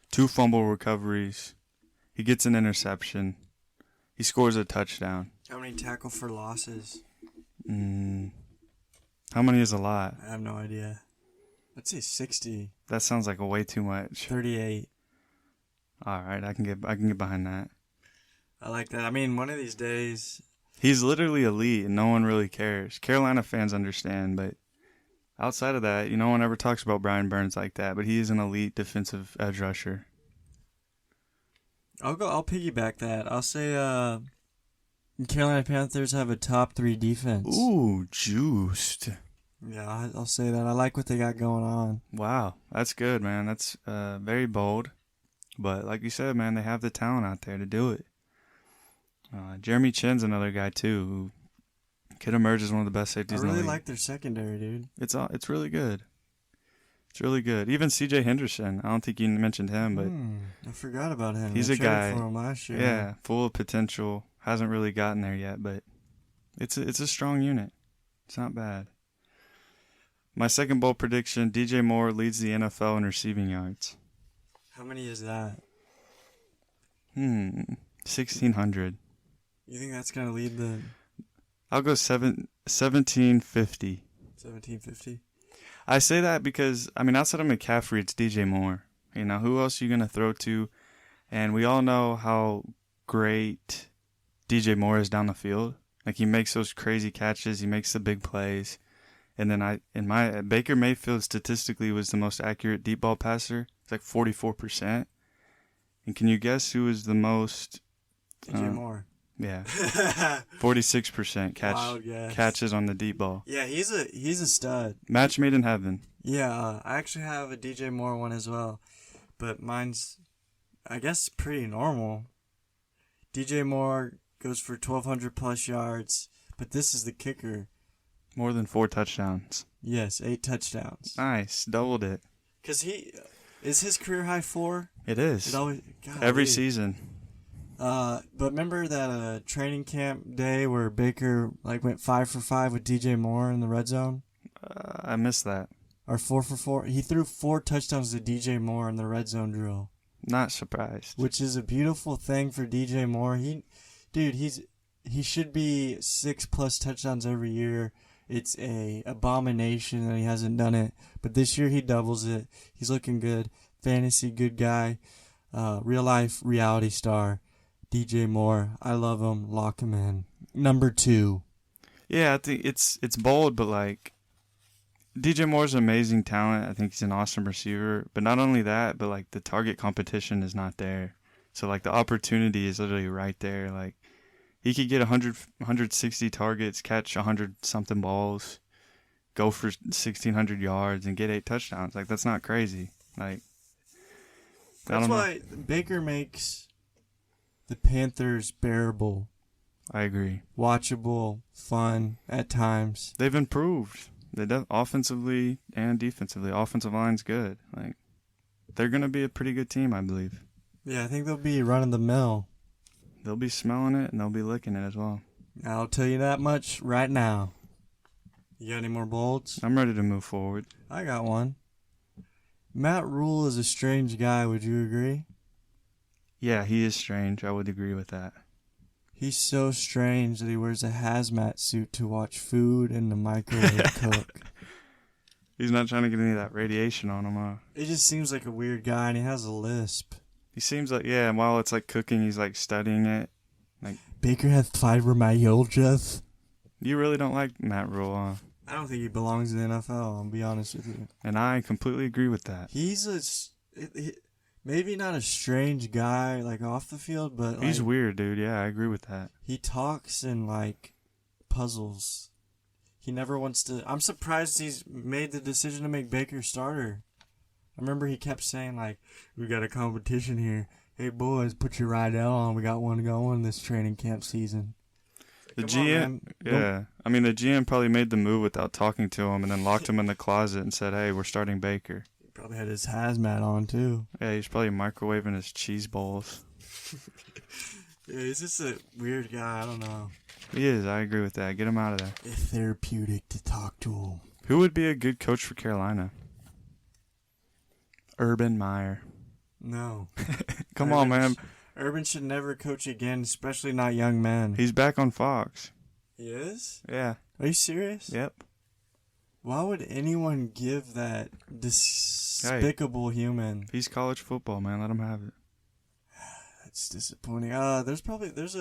2 fumble recoveries. He gets an interception. He scores a touchdown. How many tackle for losses? How many is a lot? I have no idea. Let's say 60. That sounds like way too much. 38. All right, I can get behind that. I like that. I mean, one of these days... He's literally elite, and no one really cares. Carolina fans understand, but outside of that, no one ever talks about Brian Burns like that, but he is an elite defensive edge rusher. I'll piggyback that. I'll say Carolina Panthers have a top 3 defense. Ooh, juiced. Yeah, I'll say that. I like what they got going on. Wow, that's good, man. That's very bold. But like you said, man, they have the talent out there to do it. Jeremy Chin's another guy, too, who could emerge as one of the best safeties in the I league. really like their secondary, dude. It's really good. It's really good. Even C.J. Henderson, I don't think you mentioned him, but I forgot about him. he's They a traded guy. for him last year. Yeah, full of potential. Hasn't really gotten there yet, but it's a strong unit. It's not bad. My second bold prediction, DJ Moore leads the NFL in receiving yards. How many is that? 1,600. You think that's going to lead the I'll go 1750. 1750? I say that because, outside of McCaffrey, it's DJ Moore. Who else are you going to throw to? And we all know how great DJ Moore is down the field. Like, he makes those crazy catches. He makes the big plays. And then Baker Mayfield statistically was the most accurate deep ball passer. It's like 44%. And can you guess who was the most? DJ Moore. Yeah, 46% catches on the deep ball. Yeah, he's a stud. Match made in heaven. Yeah, I actually have a DJ Moore one as well, but mine's, I guess, pretty normal. DJ Moore goes for 1,200 plus yards, but this is the kicker. More than 4 touchdowns. Yes, 8 touchdowns. Nice, doubled it. Because is his career high 4? It is. Every season. But remember that training camp day where Baker went 5 for 5 with DJ Moore in the red zone? I missed that. Or 4 for 4. He threw 4 touchdowns to DJ Moore in the red zone drill. Not surprised. Which is a beautiful thing for DJ Moore. He should be 6+ touchdowns every year. It's a abomination that he hasn't done it. But this year he doubles it. He's looking good. Fantasy good guy. Real life reality star. DJ Moore. I love him. Lock him in. Number 2. Yeah, I think it's bold, but DJ Moore's an amazing talent. I think he's an awesome receiver. But not only that, but the target competition is not there. So the opportunity is literally right there. He could get 160 targets, catch 100-something balls, go for 1,600 yards, and get 8 touchdowns. That's not crazy. That's why Baker makes the Panthers bearable. I agree. Watchable, fun at times. They've improved. Offensively and defensively. Offensive line's good. They're going to be a pretty good team, I believe. Yeah, I think they'll be running the mill. They'll be smelling it, and they'll be licking it as well. I'll tell you that much right now. You got any more bolds? I'm ready to move forward. I got one. Matt Rule is a strange guy, would you agree? Yeah, he is strange. I would agree with that. He's so strange that he wears a hazmat suit to watch food in the microwave cook. He's not trying to get any of that radiation on him, huh? It just seems like a weird guy, and he has a lisp. He seems and while it's cooking, he's studying it. Baker has fibromyalgia. You really don't like Matt Rule, huh? I don't think he belongs in the NFL, I'll be honest with you. And I completely agree with that. He's maybe not a strange guy, off the field, but he's weird, dude. Yeah, I agree with that. He talks in, puzzles. He never wants to... I'm surprised he's made the decision to make Baker starter. I remember he kept saying, we got a competition here. Hey, boys, put your Rydell on. We got one going this training camp season. The GM, the GM probably made the move without talking to him and then locked him in the closet and said, hey, we're starting Baker. He probably had his hazmat on, too. Yeah, he's probably microwaving his cheese balls. Yeah, he's just a weird guy. I don't know. He is. I agree with that. Get him out of there. It's therapeutic to talk to him. Who would be a good coach for Carolina? Urban Meyer. No. Come on, man. Urban should never coach again, especially not young men. He's back on Fox. He is? Yeah. Are you serious? Yep. Why would anyone give that despicable human? He's college football, man. Let him have it. That's disappointing. There's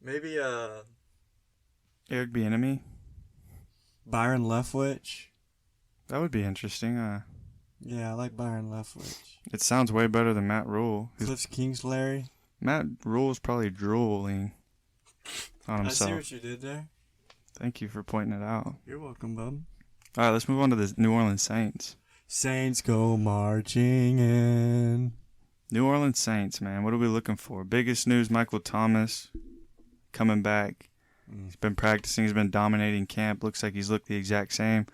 maybe Eric Bieniemy. Byron Leftwich. That would be interesting. Yeah, I like Byron Leftwich. It sounds way better than Matt Rule. Cliff Kingsbury. Matt Rule's probably drooling. on himself. I see what you did there. Thank you for pointing it out. You're welcome, bub. All right, let's move on to the New Orleans Saints. Saints go marching in. New Orleans Saints, man. What are we looking for? Biggest news, Michael Thomas coming back. He's been practicing. He's been dominating camp. Looks like he's looked the exact same.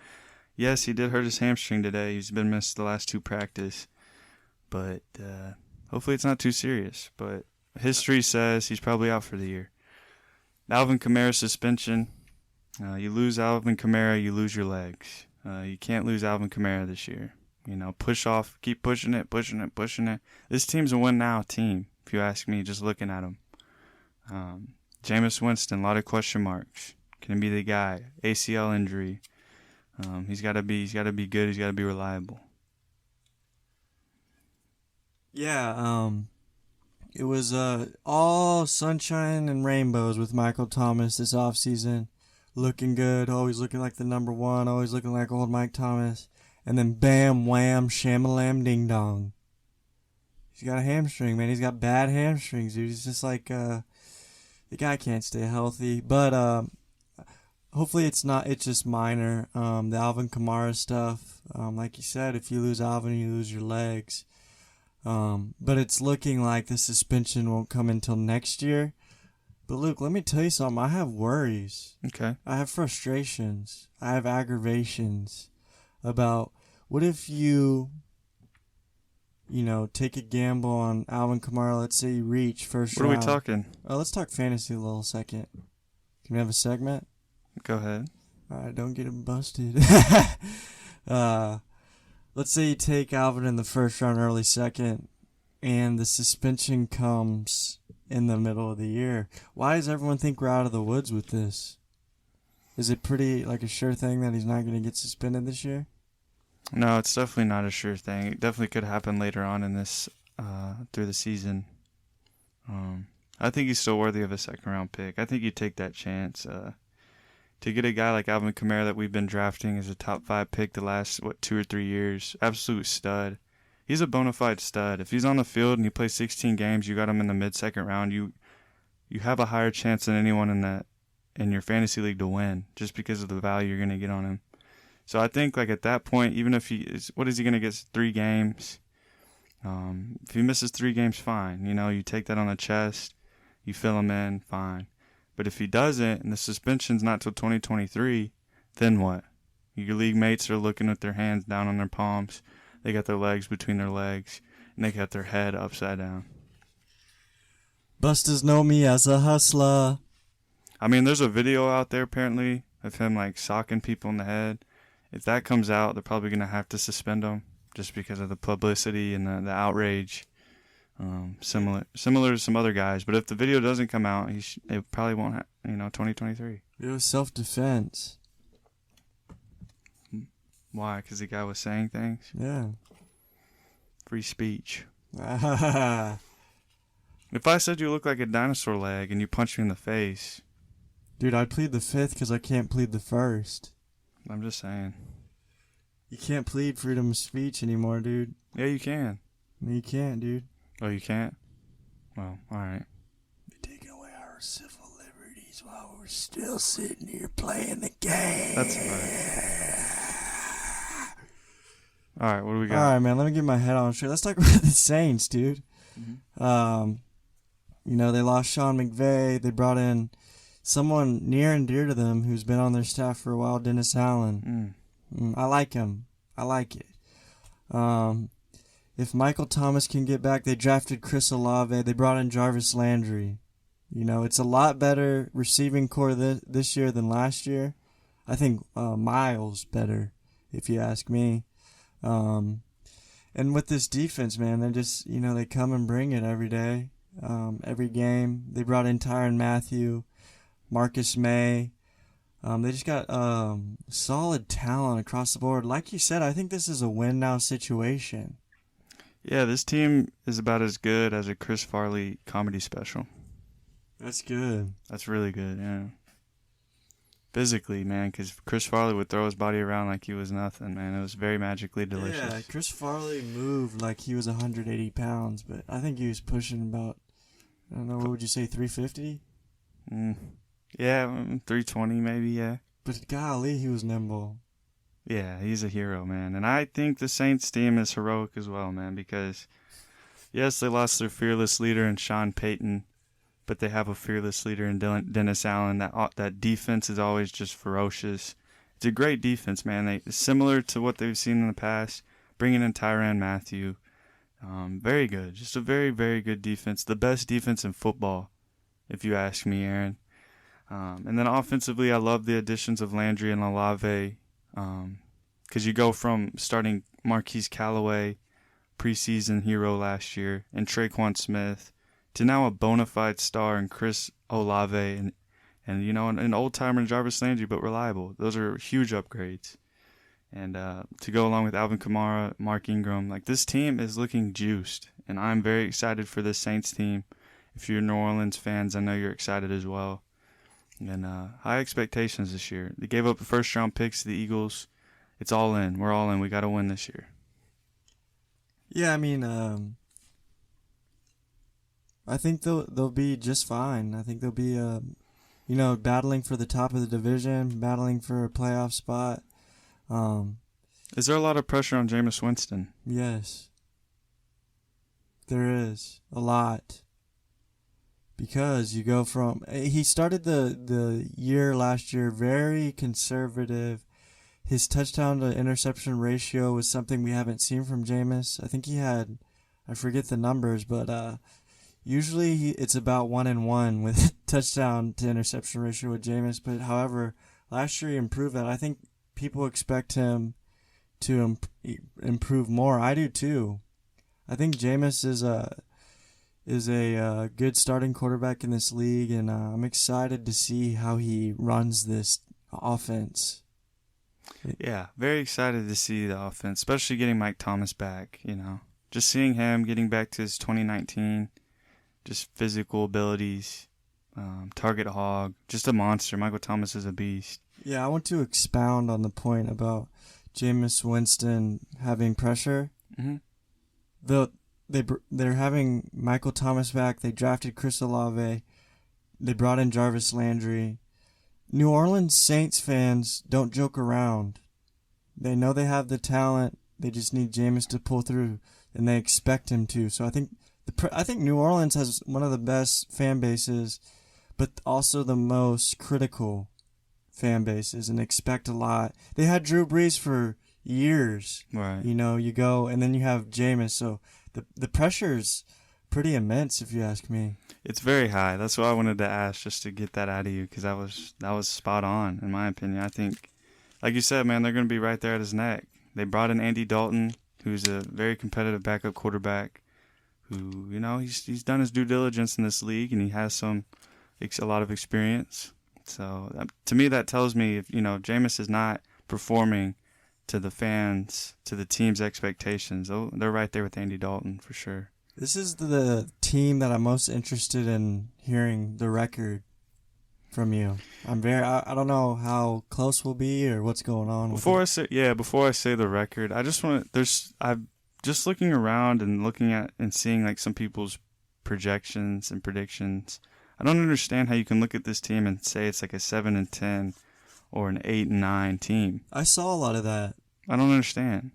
Yes, he did hurt his hamstring today. He's been missed the last 2 practices. But hopefully it's not too serious. But history says he's probably out for the year. Alvin Kamara suspension. You lose Alvin Kamara, you lose your legs. You can't lose Alvin Kamara this year. Push off, keep pushing it. This team's a win-now team, if you ask me, just looking at them. Jameis Winston, a lot of question marks. Can he be the guy? ACL injury. He's got to be good. He's got to be reliable. Yeah, it was all sunshine and rainbows with Michael Thomas this offseason. Looking good, always looking like the number one, always looking like old Mike Thomas. And then bam, wham, shamalam, ding dong. He's got a hamstring, man. He's got bad hamstrings, dude. He's just like, the guy can't stay healthy. But hopefully it's just minor. The Alvin Kamara stuff, like you said, if you lose Alvin, you lose your legs. But it's looking like the suspension won't come until next year. But Luke, let me tell you something. I have worries. Okay. I have frustrations. I have aggravations about what if you take a gamble on Alvin Kamara. Let's say you reach first round. What are we talking? Let's talk fantasy a little second. Can we have a segment? Go ahead. All right, don't get him busted. Let's say you take Alvin in the first round, early second, and the suspension comes in the middle of the year. Why does everyone think we're out of the woods with this? Is it pretty like a sure thing that he's not going to get suspended this year? No, it's definitely not a sure thing. It definitely could happen later on in this through the season. I think he's still worthy of a second-round pick. I think you take that chance. To get a guy like Alvin Kamara that we've been drafting as a top 5 pick the last, 2 or 3 years, absolute stud. He's a bona fide stud. If he's on the field and you play 16 games, you got him in the mid-second round, you have a higher chance than anyone in your fantasy league to win just because of the value you're going to get on him. So I think like at that point, even if what is he going to get, 3 games? If he misses 3 games, fine. You take that on the chest, you fill him in, fine. But if he doesn't and the suspension's not till 2023, then what? Your league mates are looking with their hands down on their palms. They got their legs between their legs, and they got their head upside down. Busters know me as a hustler. I mean, there's a video out there apparently of him like socking people in the head. If that comes out, they're probably going to have to suspend him just because of the publicity and the outrage. Similar to some other guys. But if the video doesn't come out, it probably won't have, 2023. It was self-defense. Why? Because the guy was saying things? Yeah. Free speech. If I said you look like a dinosaur leg and you punched me in the face. Dude, I'd plead the 5th because I can't plead the 1st. I'm just saying. You can't plead freedom of speech anymore, dude. Yeah, you can. No, you can't, dude. Oh, you can't? Well, alright. You're taking away our civil liberties while we're still sitting here playing the game. That's right. Alright, what do we got? Alright, man, let me get my head on straight. Let's talk about the Saints, dude. Mm-hmm. They lost Sean McVay. They brought in someone near and dear to them who's been on their staff for a while, Dennis Allen. I like him. I like it. If Michael Thomas can get back, they drafted Chris Olave. They brought in Jarvis Landry. It's a lot better receiving core this year than last year. I think miles better, if you ask me. And with this defense, man, they just, they come and bring it every day, every game. They brought in Tyrann Mathieu, Marcus May. They just got solid talent across the board. Like you said, I think this is a win-now situation. Yeah, this team is about as good as a Chris Farley comedy special. That's good. That's really good, yeah. Physically, man, because Chris Farley would throw his body around like he was nothing, man. It was very magically delicious. Yeah, Chris Farley moved like he was 180 pounds, but I think he was pushing about, I don't know, what would you say, 350? Yeah, 320 maybe, yeah. But golly, he was nimble. Yeah, he's a hero, man. And I think the Saints team is heroic as well, man, because, yes, they lost their fearless leader in Sean Payton, but they have a fearless leader in Dennis Allen. That defense is always just ferocious. It's a great defense, man. Similar to what they've seen in the past, bringing in Tyrann Mathieu. Very good. Just a very, very good defense. The best defense in football, if you ask me, Aaron. And then offensively, I love the additions of Landry and Olave, because you go from starting Marquise Callaway, preseason hero last year, and Traquan Smith, to now a bona fide star in Chris Olave and an old-timer in Jarvis Landry, but reliable. Those are huge upgrades. And to go along with Alvin Kamara, Mark Ingram, this team is looking juiced, and I'm very excited for this Saints team. If you're New Orleans fans, I know you're excited as well. And high expectations this year. They gave up the first-round picks to the Eagles. It's all in. We're all in. We got to win this year. Yeah, I mean, I think they'll be just fine. I think they'll be, battling for the top of the division, battling for a playoff spot. Is there a lot of pressure on Jameis Winston? Yes. There is. A lot. Because you go from... He started the year last year very conservative. His touchdown to interception ratio was something we haven't seen from Jameis. I think he had... I forget the numbers, but usually it's about 1-1 with touchdown to interception ratio with Jameis. But however, last year he improved that. I think people expect him to improve more. I do too. I think Jameis is a good starting quarterback in this league, and I'm excited to see how he runs this offense. Yeah, very excited to see the offense, especially getting Mike Thomas back, Just seeing him getting back to his 2019, just physical abilities, target hog, just a monster. Michael Thomas is a beast. Yeah, I want to expound on the point about Jameis Winston having pressure. Mm-hmm. They're having Michael Thomas back. They drafted Chris Olave. They brought in Jarvis Landry. New Orleans Saints fans don't joke around. They know they have the talent. They just need Jameis to pull through, and they expect him to. So I think New Orleans has one of the best fan bases, but also the most critical fan bases, and expect a lot. They had Drew Brees for years. Right. You go, and then you have Jameis. So the pressure's pretty immense, if you ask me. It's very high. That's what I wanted to ask, just to get that out of you, because that was spot on, in my opinion. I think, like you said, man, they're going to be right there at his neck. They brought in Andy Dalton, who's a very competitive backup quarterback, who, he's done his due diligence in this league, and he has a lot of experience. So, to me, that tells me if Jameis is not performing to the fans, to the team's expectations, they're right there with Andy Dalton for sure. This is the team that I'm most interested in hearing the record from you. I don't know how close we'll be or what's going on. Before I say the record, I'm just looking around and looking at and seeing some people's projections and predictions. I don't understand how you can look at this team and say it's like a 7-10 or an 8-9 team. I saw a lot of that. I don't understand.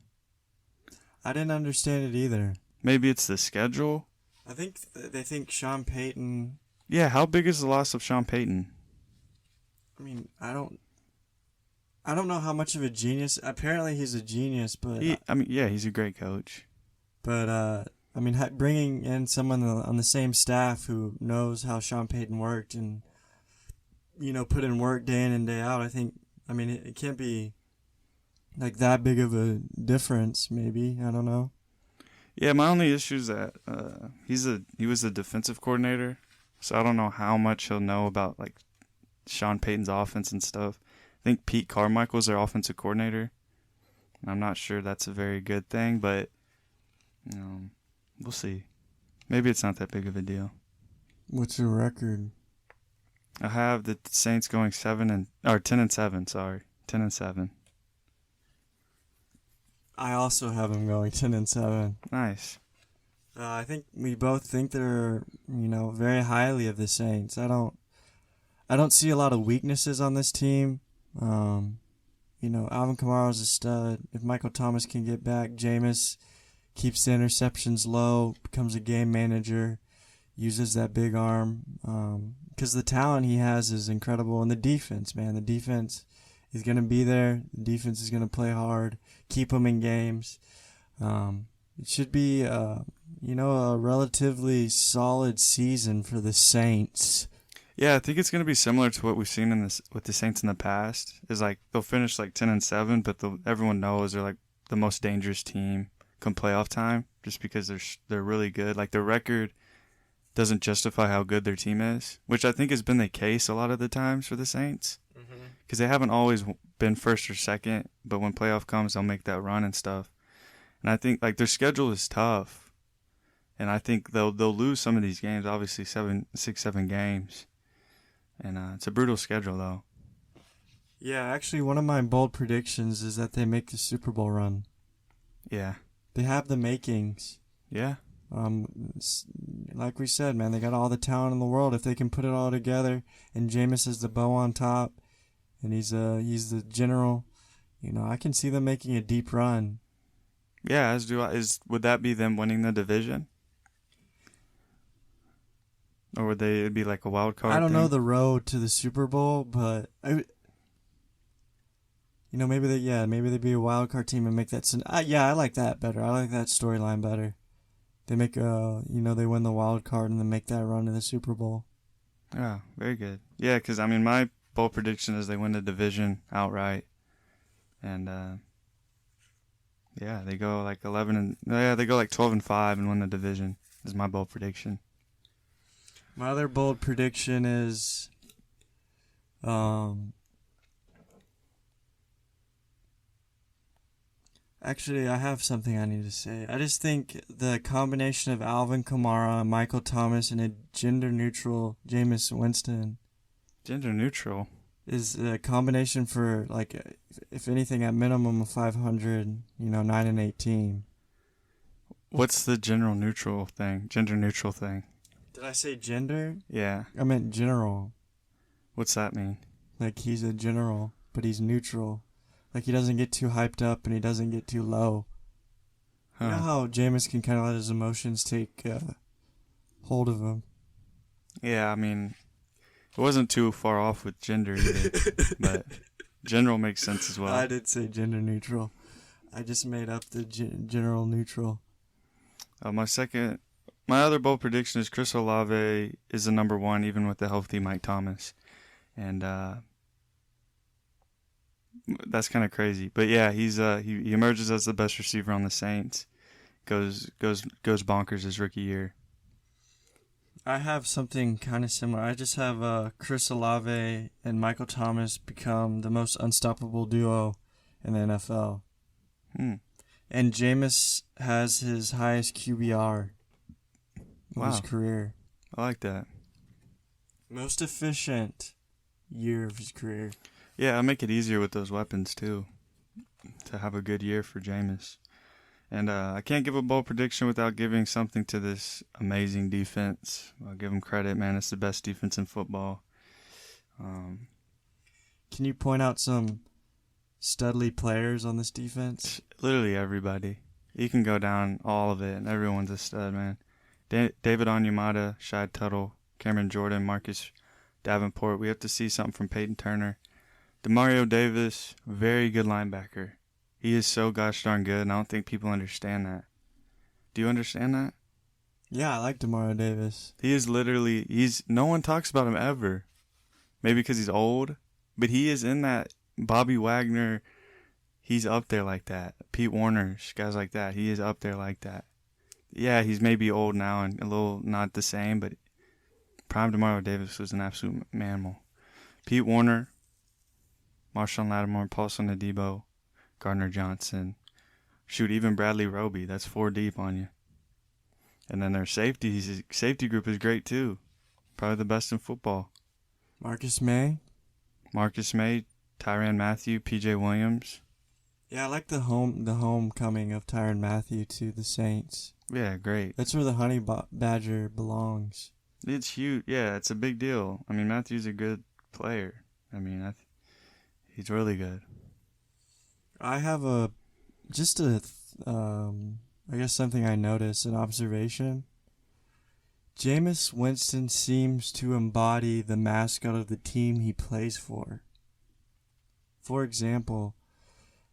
I didn't understand it either. Maybe it's the schedule. I think they think Sean Payton. Yeah, how big is the loss of Sean Payton? I mean, I don't know how much of a genius. Apparently, he's a genius, but he's a great coach. But bringing in someone on the same staff who knows how Sean Payton worked and put in work day in and day out. It can't be that big of a difference. Maybe, I don't know. Yeah, my only issue is that he was a defensive coordinator, so I don't know how much he'll know about Sean Payton's offense and stuff. I think Pete Carmichael's their offensive coordinator. I'm not sure that's a very good thing, but we'll see. Maybe it's not that big of a deal. What's your record? I have the Saints going 10-7. Sorry, 10-7. I also have them going 10-7. Nice. I think we both think they're very highly of the Saints. I I don't see a lot of weaknesses on this team. Alvin Kamara's a stud. If Michael Thomas can get back, Jameis keeps the interceptions low, becomes a game manager, uses that big arm. Because the talent he has is incredible. And the defense, man, the defense is going to be there. The defense is going to play hard, keep them in games. It should be, a relatively solid season for the Saints. Yeah, I think it's going to be similar to what we've seen with the Saints in the past. Is like they'll finish like 10-7, but everyone knows they're like the most dangerous team come playoff time, just because they're really good. Like their record doesn't justify how good their team is, which I think has been the case a lot of the times for the Saints, because they haven't always been first or second, but when playoff comes, they'll make that run and stuff. And I think like their schedule is tough, and I think they'll lose some of these games. Obviously, 6-7 games. And it's a brutal schedule, though. Yeah, actually, one of my bold predictions is that they make the Super Bowl run. Yeah. They have the makings. Yeah. Like we said, man, they got all the talent in the world. If they can put it all together, and Jameis is the bow on top, and he's the general, I can see them making a deep run. Yeah, as do I. Would that be them winning the division? Or would it'd be like a wild card? I don't thing? know the road to the Super Bowl, but maybe they'd be a wild card team and make that. I like that better. I like that storyline better. They make they win the wild card and then make that run to the Super Bowl. Yeah, very good. Yeah, because my bold prediction is they win the division outright, and they go like 12-5 and win the division. Is my bold prediction. My other bold prediction is, actually, I have something I need to say. I just think the combination of Alvin Kamara, Michael Thomas, and a gender-neutral Jameis Winston. Gender-neutral? Is a combination for, like, if anything, at minimum of 500, 9-8 team. What's the gender-neutral thing? Did I say gender? Yeah. I meant general. What's that mean? Like he's a general, but he's neutral. Like he doesn't get too hyped up and he doesn't get too low. Huh. You know how Jameis can kind of let his emotions take hold of him? Yeah, it wasn't too far off with gender either, but general makes sense as well. I did say gender neutral. I just made up the general neutral. My other bold prediction is Chris Olave is the number one, even with the healthy Mike Thomas. And that's kind of crazy. But yeah, he emerges as the best receiver on the Saints. Goes bonkers his rookie year. I have something kind of similar. I just have Chris Olave and Michael Thomas become the most unstoppable duo in the NFL. And Jameis has his highest QBR of his career. I like that. Most efficient year of his career. Yeah, I'll make it easier with those weapons, too, to have a good year for Jameis. And I can't give a bold prediction without giving something to this amazing defense. I'll give them credit, man. It's the best defense in football. Can you point out some studly players on this defense? Literally everybody. You can go down all of it, and everyone's a stud, man. David Onyemata, Shad Tuttle, Cameron Jordan, Marcus Davenport. We have to see something from Peyton Turner. Demario Davis, very good linebacker. He is so gosh darn good, and I don't think people understand that. Do you understand that? Yeah, I like Demario Davis. He is literally, no one talks about him ever. Maybe because he's old, but he is in that Bobby Wagner, he's up there like that. Pete Warner's, guys like that. He is up there like that. Yeah, he's maybe old now and a little not the same, but prime Demario Davis was an absolute mammal. Pete Warner, Marshawn Lattimore, Paulson Adebo, Gardner Johnson. Shoot, even Bradley Roby. That's 4 deep on you. And then their safety group is great too. Probably the best in football. Marcus May, Tyrann Mathieu, P.J. Williams. Yeah, I like the homecoming of Tyrann Mathieu to the Saints. Yeah, great. That's where the Honey Badger belongs. It's huge. Yeah, it's a big deal. Matthew's a good player. I mean, he's really good. I have I guess something I noticed, an observation. Jameis Winston seems to embody the mascot of the team he plays for. For example,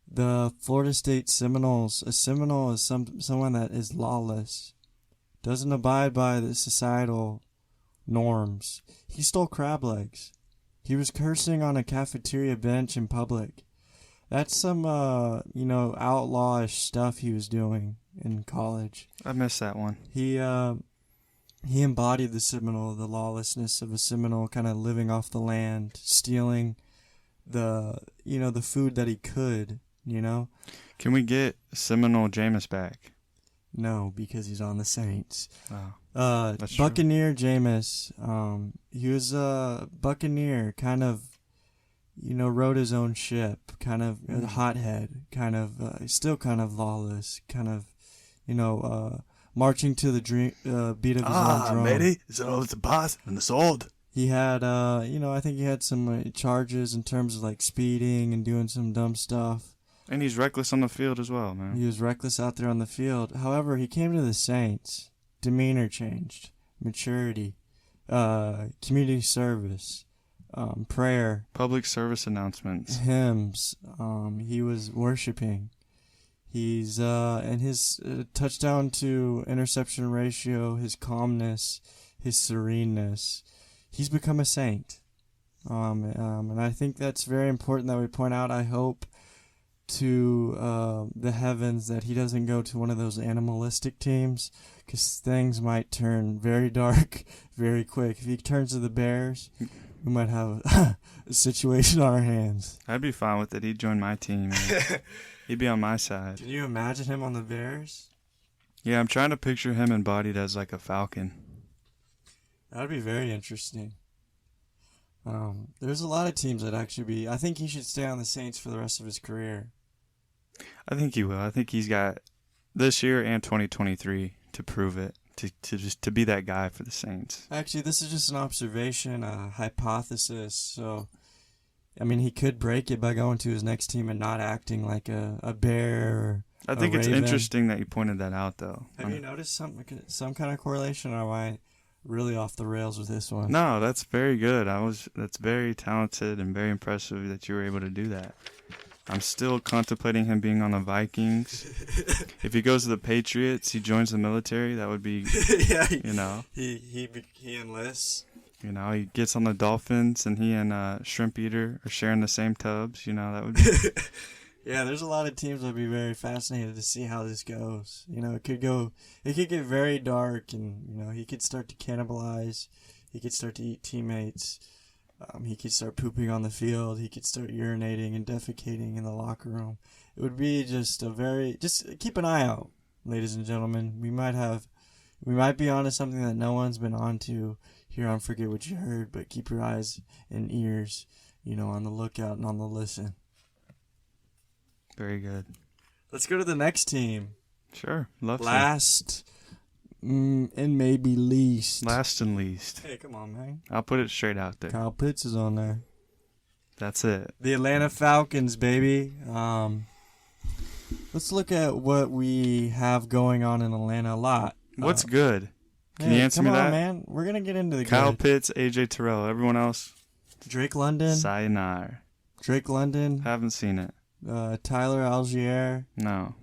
the Florida State Seminoles. A Seminole is someone that is lawless, doesn't abide by the societal norms. He stole crab legs. He was cursing on a cafeteria bench in public. That's some, outlawish stuff he was doing in college. I missed that one. He embodied the Seminole, the lawlessness of a Seminole, kind of living off the land, stealing the food that he could, Can we get Seminole Jameis back? No, because he's on the Saints. Oh, that's Buccaneer true. Jameis, he was a Buccaneer, kind of, rode his own ship, kind of a hothead, kind of, still kind of lawless, kind of, marching to the beat of his own drum. Matey, it's all the boss and the sold. He had, I think he had some charges in terms of like speeding and doing some dumb stuff. And he's reckless on the field as well, man. He was reckless out there on the field. However, he came to the Saints. Demeanor changed, maturity, community service, prayer, public service announcements, hymns. He was worshiping. He's and his touchdown to interception ratio, his calmness, his sereneness. He's become a saint. And I think that's very important that we point out. I hope to the heavens that he doesn't go to one of those animalistic teams, because things might turn very dark very quick. If he turns to the Bears, we might have a situation on our hands. I'd be fine with it. He'd join my team. He'd be on my side. Can you imagine him on the Bears? Yeah, I'm trying to picture him embodied as like a Falcon. That would be very interesting. There's a lot of teams that actually be... I think he should stay on the Saints for the rest of his career. I think he will. I think he's got this year and 2023 to prove it, to be that guy for the Saints. Actually, this is just an observation, a hypothesis. So, I mean, he could break it by going to his next team and not acting like a bear or I think it's raven. Interesting that you pointed that out, though. Have you noticed some kind of correlation, or am I really off the rails with this one? No, that's very good. That's very talented and very impressive that you were able to do that. I'm still contemplating him being on the Vikings. If he goes to the Patriots, he joins the military. That would be, yeah, he enlists. He gets on the Dolphins, and he and Shrimp Eater are sharing the same tubs. That would be. Yeah, there's a lot of teams that'd be very fascinated to see how this goes. It could get very dark, and he could start to cannibalize. He could start to eat teammates. He could start pooping on the field. He could start urinating and defecating in the locker room. It would be just keep an eye out, ladies and gentlemen. We might be onto something that no one's been onto here on Forget What You Heard, but keep your eyes and ears, on the lookout and on the listen. Very good. Let's go to the next team. Sure. Love Last and maybe least. Last and least. Hey, come on, man. I'll put it straight out there. Kyle Pitts is on there. That's it. The Atlanta Falcons, baby. Let's look at what we have going on in Atlanta a lot. What's good? Can you answer me that? Come on, man. We're going to get into the Kyle good. Pitts, AJ Terrell. Everyone else? Drake London. Sayonara. Drake London. Haven't seen it. Tyler Algier. No.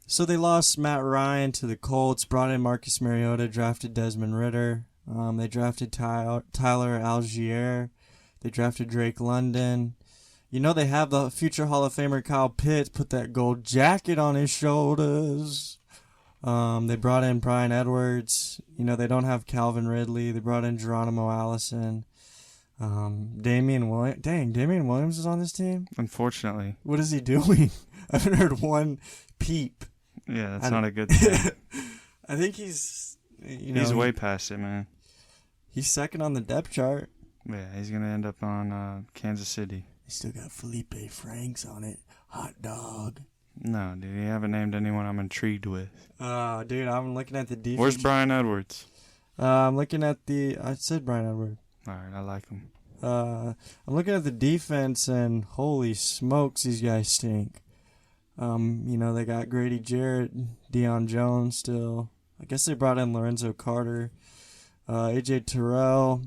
So they lost Matt Ryan to the Colts, brought in Marcus Mariota, drafted Desmond Ridder. They drafted Tyler Algier. They drafted Drake London. They have the future Hall of Famer Kyle Pitts, put that gold jacket on his shoulders. They brought in Brian Edwards. They don't have Calvin Ridley. They brought in Geronimo Allison. Damian Williams is on this team? Unfortunately. What is he doing? I haven't heard one peep. Yeah, that's not a good thing. I think he's... he's way past it, man. He's second on the depth chart. Yeah, he's going to end up on Kansas City. They still got Felipe Franks on it. Hot dog. No, dude, you haven't named anyone I'm intrigued with. Dude, I'm looking at the defense. Where's Brian Edwards? I'm looking at I said Brian Edwards. All right, I like him. I'm looking at the defense, and holy smokes, these guys stink. They got Grady Jarrett, Deion Jones still. I guess they brought in Lorenzo Carter, AJ Terrell,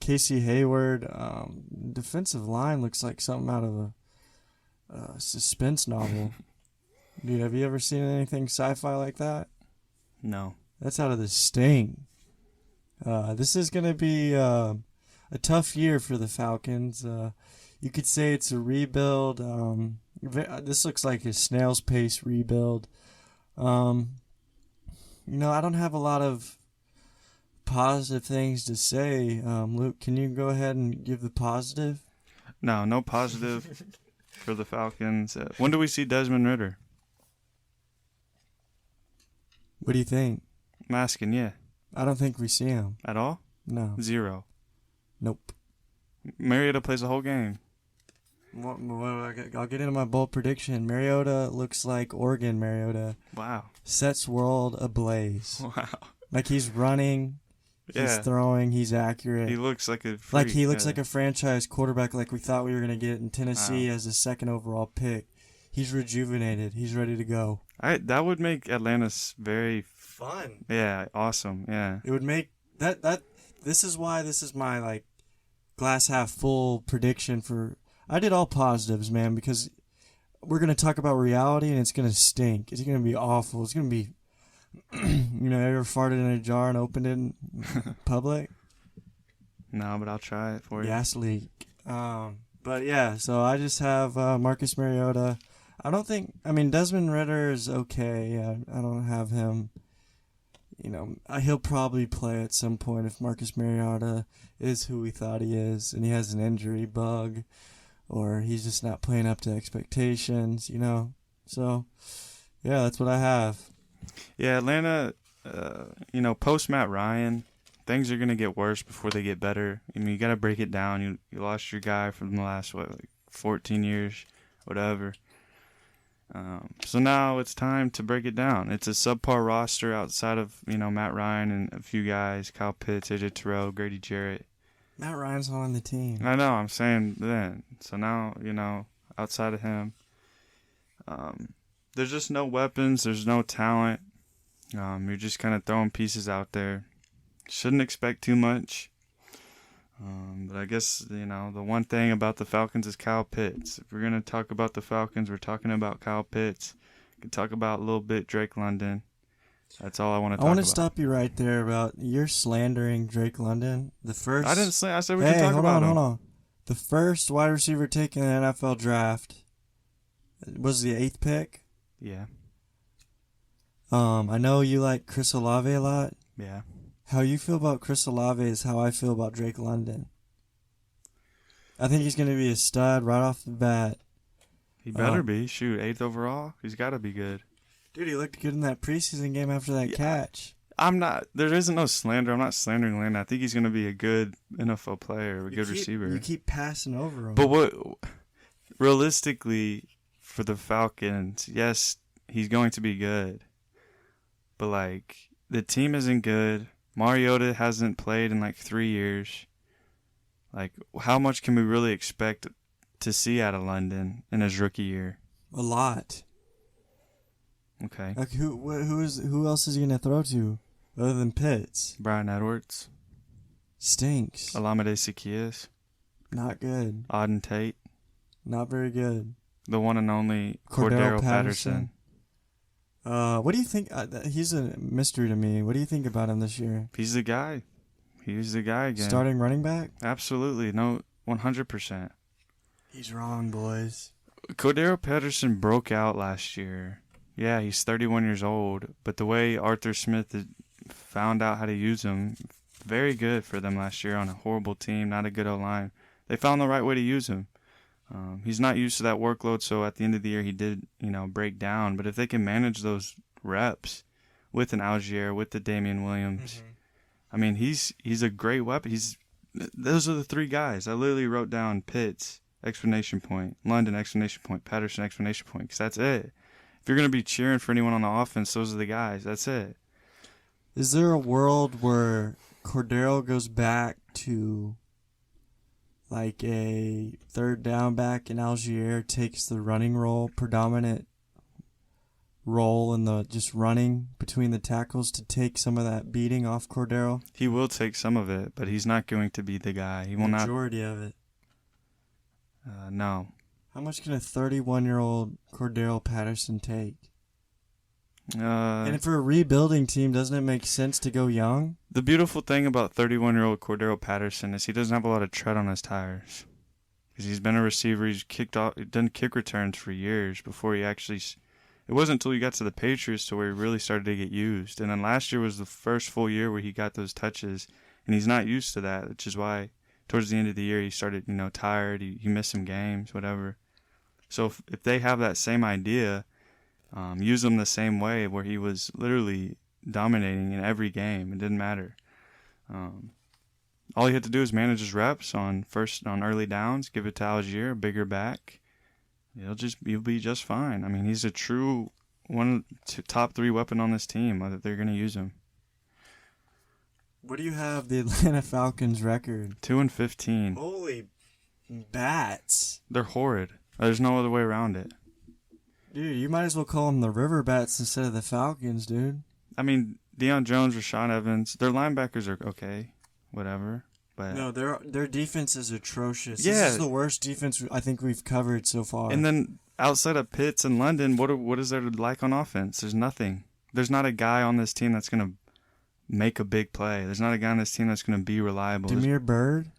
Casey Hayward. Defensive line looks like something out of a suspense novel. Dude, have you ever seen anything sci-fi like that? No. That's out of the Sting. This is going to be a tough year for the Falcons. You could say it's a rebuild. This looks like a snail's pace rebuild. I don't have a lot of positive things to say. Luke, can you go ahead and give the positive? No positive for the Falcons. When do we see Desmond Ridder? What do you think? I'm asking, yeah. I don't think we see him. At all? No. 0. Nope. Mariota plays the whole game. I'll get into my bold prediction. Mariota looks like Oregon Mariota. Wow. Sets world ablaze. Wow. Like he's running, he's throwing, he's accurate. He looks like a freak. Like he looks like a franchise quarterback like we thought we were going to get in Tennessee as the second overall pick. He's rejuvenated. He's ready to go. That would make Atlanta very fun. Yeah, awesome. Yeah. It would make that this is why this is my like glass half full prediction for I did all positives, man, because we're going to talk about reality and it's going to stink. It's going to be awful. It's going to be ever farted in a jar and opened it in public? No, but I'll try it for you. Gas leak. But yeah, so I just have Marcus Mariota. Desmond Ridder is okay. I don't have him. He'll probably play at some point if Marcus Mariota is who we thought he is and he has an injury bug or he's just not playing up to expectations, So, yeah, that's what I have. Yeah, Atlanta, post Matt Ryan, things are going to get worse before they get better. You got to break it down. You lost your guy from the last, 14 years, whatever. So now it's time to break it down. It's a subpar roster outside of, Matt Ryan and a few guys, Kyle Pitts, AJ Terrell, Grady Jarrett. Matt Ryan's not on the team. I know, I'm saying then. So now, outside of him, there's just no weapons. There's no talent. You're just kind of throwing pieces out there. Shouldn't expect too much. But I guess, the one thing about the Falcons is Kyle Pitts. If we're going to talk about the Falcons, we're talking about Kyle Pitts. We can talk about a little bit Drake London. That's all I want to talk about. I want to stop you right there about you're slandering Drake London. I didn't say. I said we can talk about him. Hold on. The first wide receiver taken in the NFL draft was the 8th pick. Yeah. I know you like Chris Olave a lot. Yeah. How you feel about Chris Olave is how I feel about Drake London. I think he's going to be a stud right off the bat. He better be. Shoot, 8th overall? He's got to be good. Dude, he looked good in that preseason game after that catch. There isn't no slander. I'm not slandering Landon. I think he's going to be a good NFL player, good receiver. You keep passing over him. But realistically, for the Falcons, yes, he's going to be good. But, the team isn't good. Mariota hasn't played in 3 years. How much can we really expect to see out of London in his rookie year? A lot. Okay. Who else is he gonna throw to, other than Pitts? Brian Edwards. Stinks. Olamide Zaccheaus. Not good. Auden Tate. Not very good. The one and only Cordero Patterson. What do you think? He's a mystery to me. What do you think about him this year? He's the guy. He's the guy again. Starting running back? Absolutely. No, 100%. He's wrong, boys. Cordero Patterson broke out last year. Yeah, he's 31 years old, but the way Arthur Smith found out how to use him, very good for them last year on a horrible team, not a good O-line. They found the right way to use him. He's not used to that workload, so at the end of the year he did, break down. But if they can manage those reps with an Algier, with the Damian Williams, he's a great weapon. Those are the 3 guys. I literally wrote down Pitts, exclamation point, London, exclamation point, Patterson, exclamation point, because that's it. If you're going to be cheering for anyone on the offense, those are the guys. That's it. Is there a world where Cordero goes back to like a third down back in Algier takes the running role, predominant role in the just running between the tackles to take some of that beating off Cordero? He will take some of it, but he's not going to be the guy. He will not. Majority of it. No. How much can a 31-year-old Cordero Patterson take? And for a rebuilding team, doesn't it make sense to go young? The beautiful thing about 31-year-old Cordero Patterson is he doesn't have a lot of tread on his tires. Because he's been a receiver, he's done kick returns for years before he actually. It wasn't until he got to the Patriots to where he really started to get used. And then last year was the first full year where he got those touches, and he's not used to that, which is why towards the end of the year he started, tired. He missed some games, whatever. So if they have that same idea, use him the same way where he was literally dominating in every game. It didn't matter. All he had to do is manage his reps on early downs, give it to Algier, a bigger back. You'll be just fine. I mean, he's a true top 3 weapon on this team. Whether they're going to use him. What do you have the Atlanta Falcons record? 2-15. Holy bats! They're horrid. There's no other way around it. Dude, you might as well call them the River Bats instead of the Falcons, dude. I mean, Deion Jones, Rashawn Evans, their linebackers are okay, whatever. But no, their defense is atrocious. Yeah. This is the worst defense I think we've covered so far. And then outside of Pitts and London, what is there to like on offense? There's nothing. There's not a guy on this team that's going to make a big play. There's not a guy on this team that's going to be reliable. Demir Bird?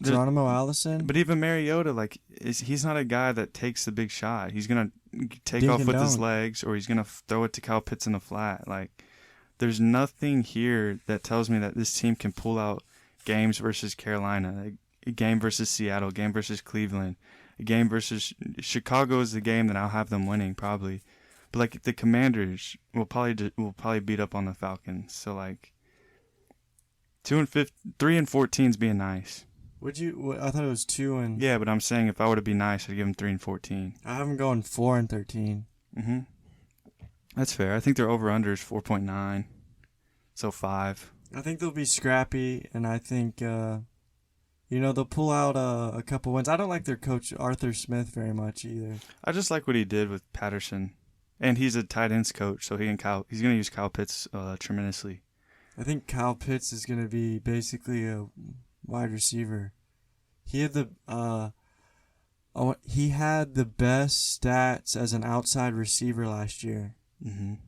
Geronimo Allison? But even Mariota, he's not a guy that takes the big shot. He's going to take off with his legs, or he's going to throw it to Kyle Pitts in the flat. There's nothing here that tells me that this team can pull out games versus Carolina, a game versus Seattle, a game versus Cleveland, a game versus Chicago is the game that I'll have them winning probably. But the Commanders will probably beat up on the Falcons. So 3-14 is being nice. I thought it was 2 and. Yeah, but I'm saying if I were to be nice, I'd give them 3-14. I have them going 4-13. Mm-hmm. That's fair. I think their over/under is 4.9, so 5. I think they'll be scrappy, and I think they'll pull out a couple wins. I don't like their coach Arthur Smith very much either. I just like what he did with Patterson, and he's a tight ends coach, so he's going to use Kyle Pitts tremendously. I think Kyle Pitts is going to be basically a wide receiver. He had the best stats as an outside receiver last year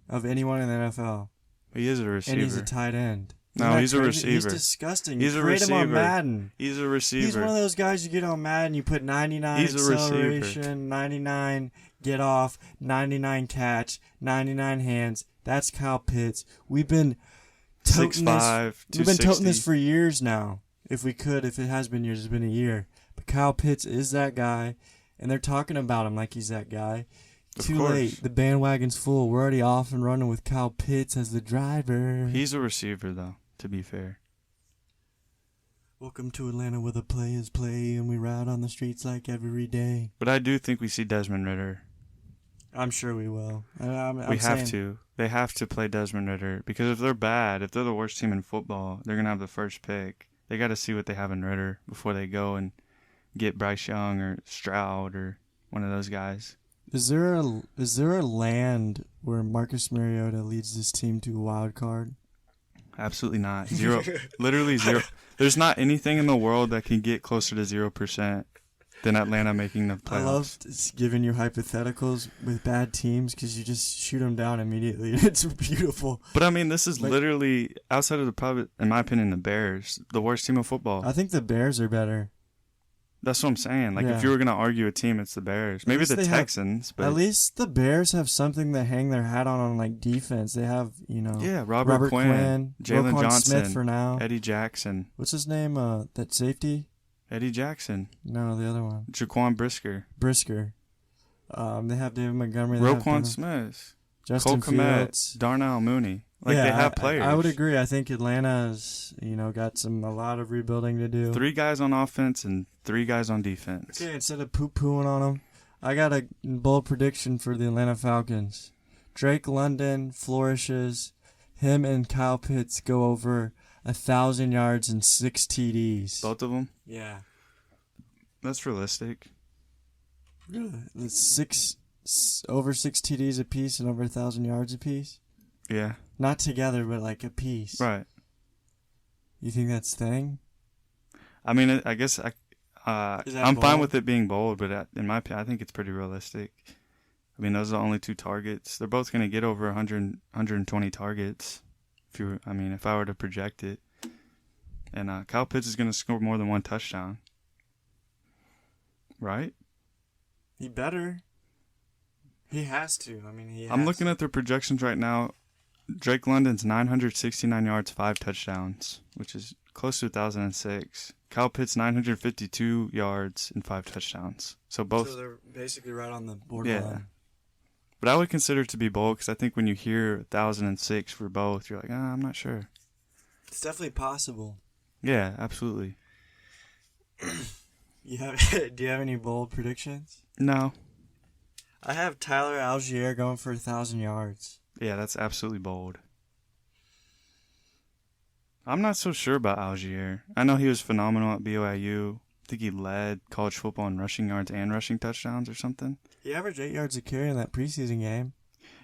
of anyone in the NFL. He is a receiver, and he's a tight end. No, he's a receiver. He's disgusting. He's you a create receiver. him on Madden. He's a receiver. He's one of those guys you get on Madden, you put 99 acceleration, 99 get off, 99 catch, 99 hands. That's Kyle Pitts. We've been toting 6'5", We've been toting this for years now. If it has been years, it's been a year. But Kyle Pitts is that guy, and they're talking about him like he's that guy. Too late. The bandwagon's full. We're already off and running with Kyle Pitts as the driver. He's a receiver, though, to be fair. Welcome to Atlanta where the players play and we ride on the streets like every day. But I do think we see Desmond Ridder. I'm sure we will. We have to. They have to play Desmond Ridder because if they're bad, if they're the worst team in football, they're going to have the first pick. They got to see what they have in Ridder before they go and get Bryce Young or Stroud or one of those guys. Is there a land where Marcus Mariota leads this team to a wild card? Absolutely not. 0. Literally 0. There's not anything in the world that can get closer to 0% than Atlanta making the playoffs. I love giving you hypotheticals with bad teams because you just shoot them down immediately. It's beautiful. But I mean, this is literally outside of in my opinion, the Bears, the worst team of football. I think the Bears are better. That's what I'm saying. If you were going to argue a team, it's the Bears. Maybe the Texans. But at least the Bears have something to hang their hat on defense. They have, Robert Quinn, Jalen Johnson, Smith for now. Eddie Jackson. What's his name? That safety? Eddie Jackson. No, the other one. Jaquan Brisker. They have David Montgomery. Roquan Smith. Justin Cole Kmet, Fields. Darnell Mooney. They have players. I would agree. I think Atlanta's, got a lot of rebuilding to do. 3 guys on offense and 3 guys on defense. Okay, instead of poo-pooing on them, I got a bold prediction for the Atlanta Falcons. Drake London flourishes. Him and Kyle Pitts go over 1,000 yards and 6 TDs. Both of them? Yeah. That's realistic. It's over 6 TDs a piece and over 1,000 yards a piece. Yeah. Not together, but like a piece. Right. You think that's thing? I mean, I guess I'm fine bold? with it being bold, but in my opinion, I think it's pretty realistic. I mean, those are the only 2 targets. They're both going to get over 100, 120 targets. If I were to project it, and Kyle Pitts is going to score more than 1 touchdown, right? He better. He has to. I mean, he has I'm looking at their projections right now. Drake London's 969 yards, 5 touchdowns, which is close to 1,006. Kyle Pitts 952 yards and 5 touchdowns. So they're basically right on the borderline. Yeah. But I would consider it to be bold because I think when you hear 1,006 for both, you're like, I'm not sure. It's definitely possible. Yeah, absolutely. Do you have any bold predictions? No. I have Tyler Algier going for 1,000 yards. Yeah, that's absolutely bold. I'm not so sure about Algier. I know he was phenomenal at BYU. I think he led college football in rushing yards and rushing touchdowns or something. He averaged 8 yards a carry in that preseason game.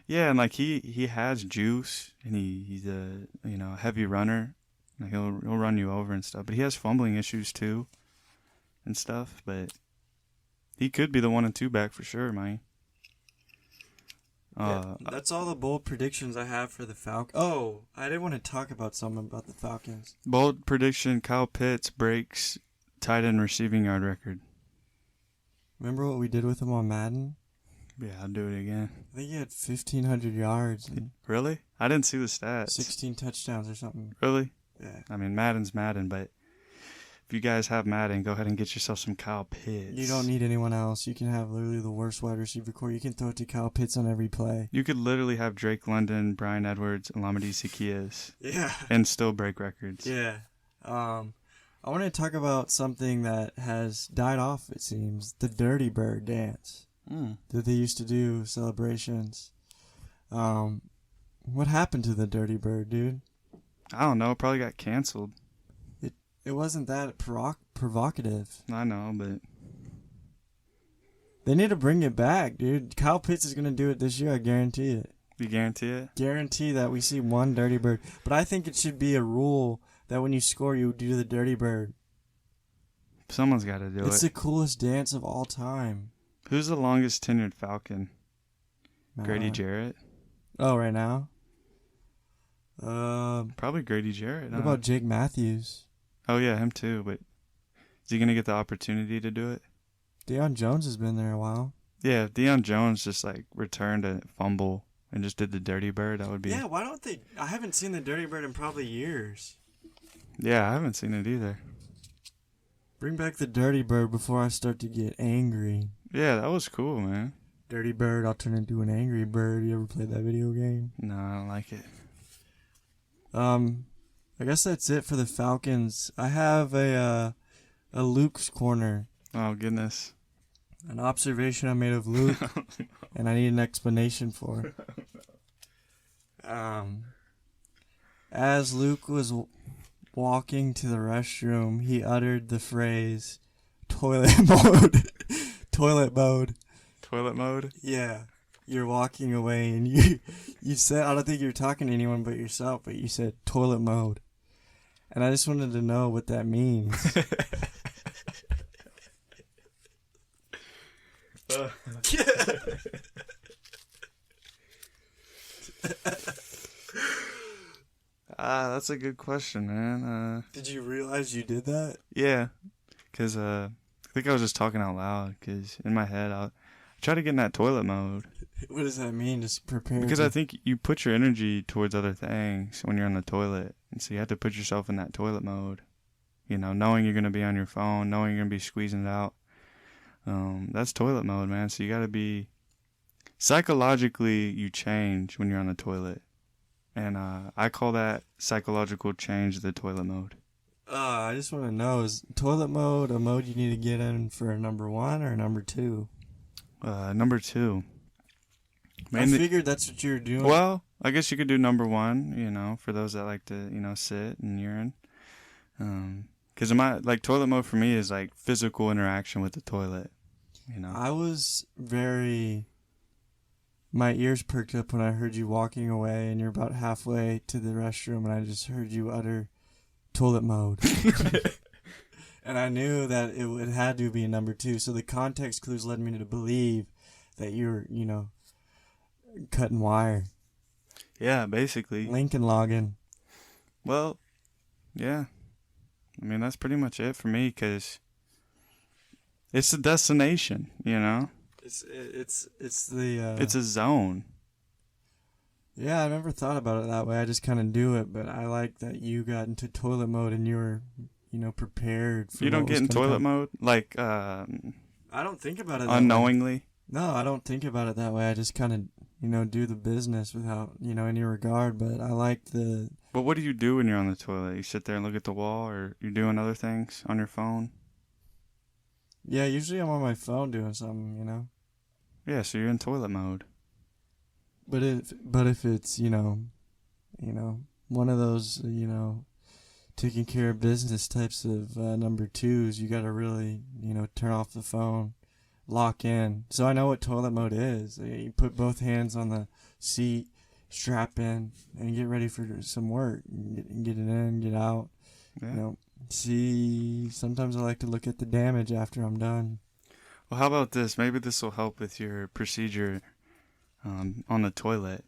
Yeah, and like he has juice, and he's a heavy runner. Like he'll run you over and stuff. But he has fumbling issues too, and stuff. But he could be the 1 and 2 back for sure, man. That's all the bold predictions I have for the Falcons. Oh, I did want to talk about something about the Falcons. Bold prediction: Kyle Pitts breaks tight end receiving yard record. Remember what we did with him on Madden? Yeah, I'll do it again. I think he had 1,500 yards and Really? I didn't see the stats. 16 touchdowns or something. Really? Yeah. I mean, Madden's Madden, but if you guys have Madden, go ahead and get yourself some Kyle Pitts. You don't need anyone else. You can have literally the worst wide receiver core. You can throw it to Kyle Pitts on every play. You could literally have Drake London, Brian Edwards, and Lamadi Zaccheaus. Yeah. And still break records. Yeah. I want to talk about something that has died off, it seems. The Dirty Bird dance that they used to do, celebrations. What happened to the Dirty Bird, dude? I don't know. It probably got canceled. It wasn't that provocative. I know, but they need to bring it back, dude. Kyle Pitts is going to do it this year, I guarantee it. you guarantee it? Guarantee that we see one Dirty Bird. But I think it should be a rule that when you score, you do the Dirty Bird. Someone's got to do it. It's the coolest dance of all time. Who's the longest tenured Falcon? Grady Jarrett? Oh, right now? Probably Grady Jarrett. What about Jake Matthews? Oh, yeah, him too. But is he going to get the opportunity to do it? Deion Jones has been there a while. Yeah, if Deion Jones just returned a fumble and just did the Dirty Bird, that would be... Yeah, why don't they... I haven't seen the Dirty Bird in probably years. Yeah, I haven't seen it either. Bring back the Dirty Bird before I start to get angry. Yeah, that was cool, man. Dirty Bird, I'll turn into an angry bird. You ever played that video game? No, I don't like it. I guess that's it for the Falcons. I have a Luke's Corner. Oh, goodness. An observation I made of Luke, and I need an explanation for. As Luke was walking to the restroom, he uttered the phrase, toilet mode. Toilet mode. Toilet mode? Yeah. You're walking away, and you said, I don't think you're talking to anyone but yourself, but you said toilet mode. And I just wanted to know what that means. That's a good question, man. Did you realize you did that? Yeah, because I think I was just talking out loud, because in my head, I try to get in that toilet mode. What does that mean? Just prepare. Because I think you put your energy towards other things when you're on the toilet. And so you have to put yourself in that toilet mode. You know, knowing you're going to be on your phone, knowing you're going to be squeezing it out. That's toilet mode, man. So you got to be... Psychologically, you change when you're on the toilet. And I call that psychological change the toilet mode. I just want to know, is toilet mode a mode you need to get in for number 1 or number 2? Number 2. Mainly, I figured that's what you were doing. Well, I guess you could do number 1, for those that like to, sit and urine. Because like toilet mode for me is like physical interaction with the toilet. You know. I was my ears perked up when I heard you walking away, and you're about halfway to the restroom, and I just heard you utter toilet mode. And I knew that it had to be a number 2. So the context clues led me to believe that you're, cutting wire. Yeah, basically. Lincoln logging. Well, yeah. I mean, that's pretty much it for me, because it's a destination, you know? It's a zone. Yeah, I never thought about it that way. I just kind of do it, but I like that you got into toilet mode and you were, prepared for You don't get in toilet mode? Like, I don't think about it unknowingly? No, I don't think about it that way. I just kind of, do the business without, any regard, but I like the... But what do you do when you're on the toilet? You sit there and look at the wall, or you're doing other things on your phone? Yeah, usually I'm on my phone doing something, Yeah, so you're in toilet mode. But if it's, one of those, taking care of business types of number 2s, you got to really, turn off the phone, lock in. So I know what toilet mode is. You put both hands on the seat, strap in, and get ready for some work. Get it in, get out. Yeah. Sometimes I like to look at the damage after I'm done. Well, how about this? Maybe this will help with your procedure on the toilet.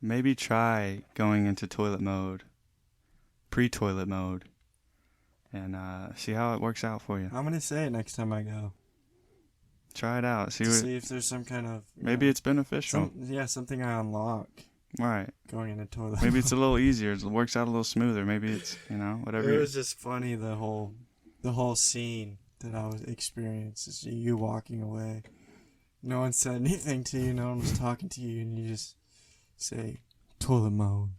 Maybe try going into toilet mode, pre-toilet mode, and see how it works out for you. I'm going to say it next time I go. Try it out. See if there's some kind of... Maybe it's beneficial. Something I unlock. Right. Going in a toilet. Maybe it's a little easier. It works out a little smoother. Maybe it's, whatever. It was just funny, the whole scene that I was experiencing. Is you walking away. No one said anything to you. No one was talking to you. And you just say, toilet mode.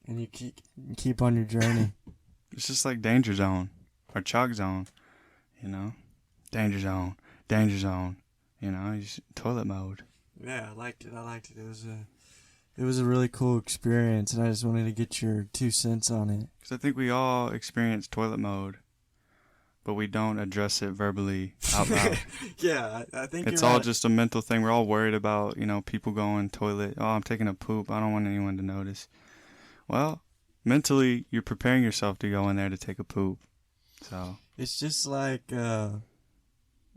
And you keep on your journey. It's just like danger zone. Or chalk zone. Danger zone. Danger zone. Toilet mode. Yeah, I liked it. It was a really cool experience, and I just wanted to get your 2 cents on it. Because I think we all experience toilet mode, but we don't address it verbally out loud. Yeah, I think it's all just a mental thing. We're all worried about, people going toilet. Oh, I'm taking a poop. I don't want anyone to notice. Well, mentally, you're preparing yourself to go in there to take a poop. So it's just like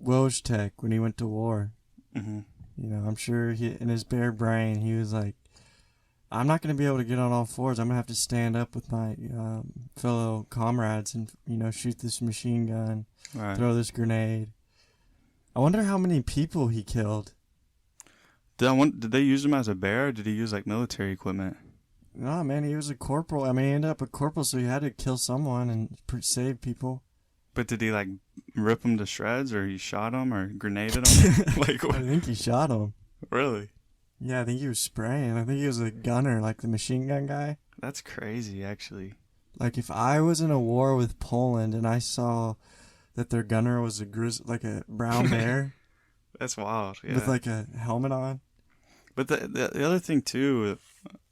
Wojtek when he went to war. Mm-hmm. I'm sure in his bare brain, he was like, I'm not going to be able to get on all fours. I'm going to have to stand up with my fellow comrades and, shoot this machine gun, right. Throw this grenade. I wonder how many people he killed. Did they use him as a bear, or did he use, military equipment? No, man, he was a corporal. I mean, he ended up a corporal, so he had to kill someone and save people. But did he, rip them to shreds, or he shot them, or grenaded them? I think he shot him. Really? Yeah, I think he was spraying. I think he was a gunner, like the machine gun guy. That's crazy, actually. Like, if I was in a war with Poland and I saw that their gunner was a brown bear. That's wild, yeah. With, a helmet on. But the other thing, too,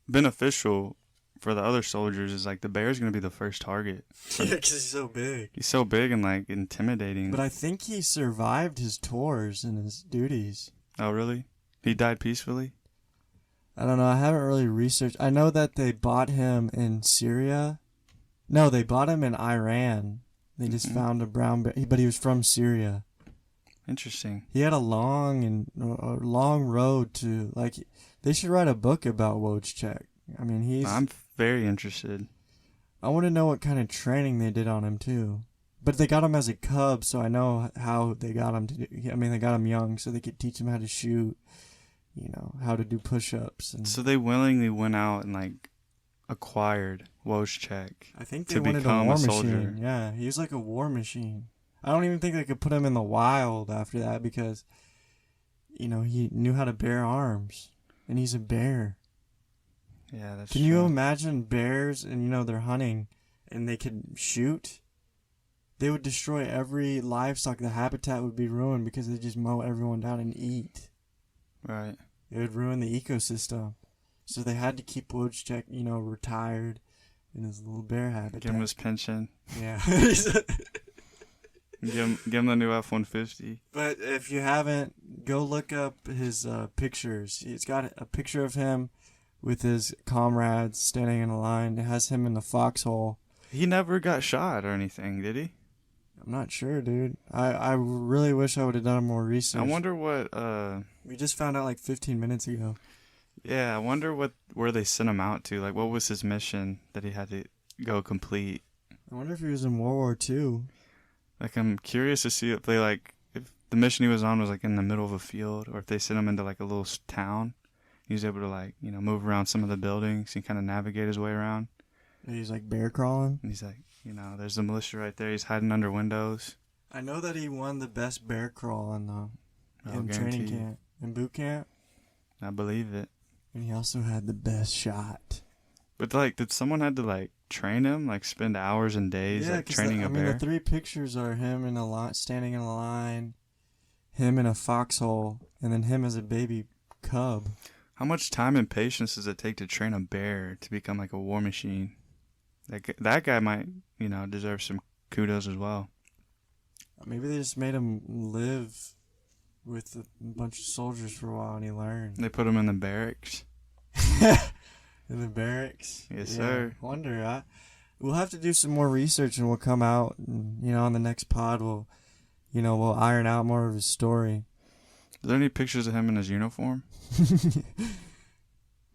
beneficial for the other soldiers is, the bear's going to be the first target. Yeah, because he's so big. He's so big and, intimidating. But I think he survived his tours and his duties. Oh, really? He died peacefully? I don't know. I haven't really researched. I know that they bought him in Syria. No, they bought him in Iran. They just found a brown bear, but he was from Syria. Interesting. He had a long road to, they should write a book about Wojtek. I mean, I'm very interested. I want to know what kind of training they did on him, too. But they got him as a cub, so I know how they got him to do. I mean, they got him young, so they could teach him how to shoot, how to do push-ups. So they willingly went out and, acquired Wojtek. I think they to wanted become a war a soldier. machine. Yeah, he was like a war machine. I don't even think they could put him in the wild after that because, he knew how to bear arms. And he's a bear. Yeah, that's Can true. you imagine bears and, they're hunting and they could shoot? They would destroy every livestock. The habitat would be ruined because they just mow everyone down and eat. Right. It would ruin the ecosystem. So they had to keep Wojtek, retired in his little bear habitat. Give him his pension. Yeah. Give him the new F-150. But if you haven't, go look up his pictures. He's got a picture of him with his comrades standing in a line. It has him in the foxhole. He never got shot or anything, did he? I'm not sure, dude. I really wish I would have done more research. I wonder what... We just found out like 15 minutes ago. Yeah, I wonder where they sent him out to. Like, what was his mission that he had to go complete? I wonder if he was in World War II. Like, I'm curious to see if the mission he was on was, like, in the middle of a field, or if they sent him into, like, a little town. He was able to, like, move around some of the buildings and kind of navigate his way around. He's, like, bear crawling. And he's like, there's the militia right there. He's hiding under windows. I know that he won the best bear crawl in training camp, in boot camp. I believe it. And he also had the best shot. But, like, did someone had to, like, train him? Like, spend hours and days, like, training a bear? The 3 pictures are him in a line, standing in a line, him in a foxhole, and then him as a baby cub. How much time and patience does it take to train a bear to become, like, a war machine? That guy might, deserve some kudos as well. Maybe they just made him live with a bunch of soldiers for a while and he learned. They put him in the barracks. In the barracks? Yes, sir. Wonder. We'll have to do some more research and we'll come out and, on the next pod we'll iron out more of his story. Is there any pictures of him in his uniform?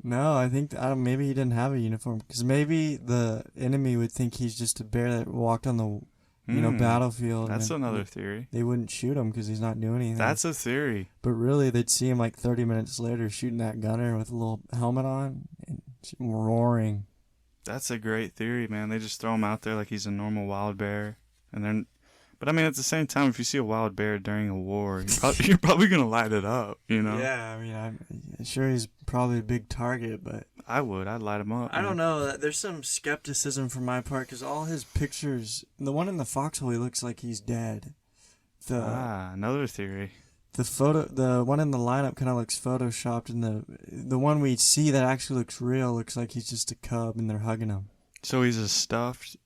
No, I think maybe he didn't have a uniform because maybe the enemy would think he's just a bear that walked on the battlefield. That's another theory. They wouldn't shoot him because he's not doing anything. That's a theory. But really, they'd see him like 30 minutes later shooting that gunner with a little helmet on and roaring. That's a great theory, man. They just throw him out there like he's a normal wild bear, and then. But I mean, at the same time, if you see a wild bear during a war, you're probably gonna light it up, Yeah, I mean, I'm sure he's probably a big target, but I'd light him up. I don't know. There's some skepticism from my part because all his pictures, the one in the foxhole, he looks like he's dead. Another theory. The one in the lineup kind of looks photoshopped, and the one we see that actually looks real looks like he's just a cub, and they're hugging him. So he's a stuffed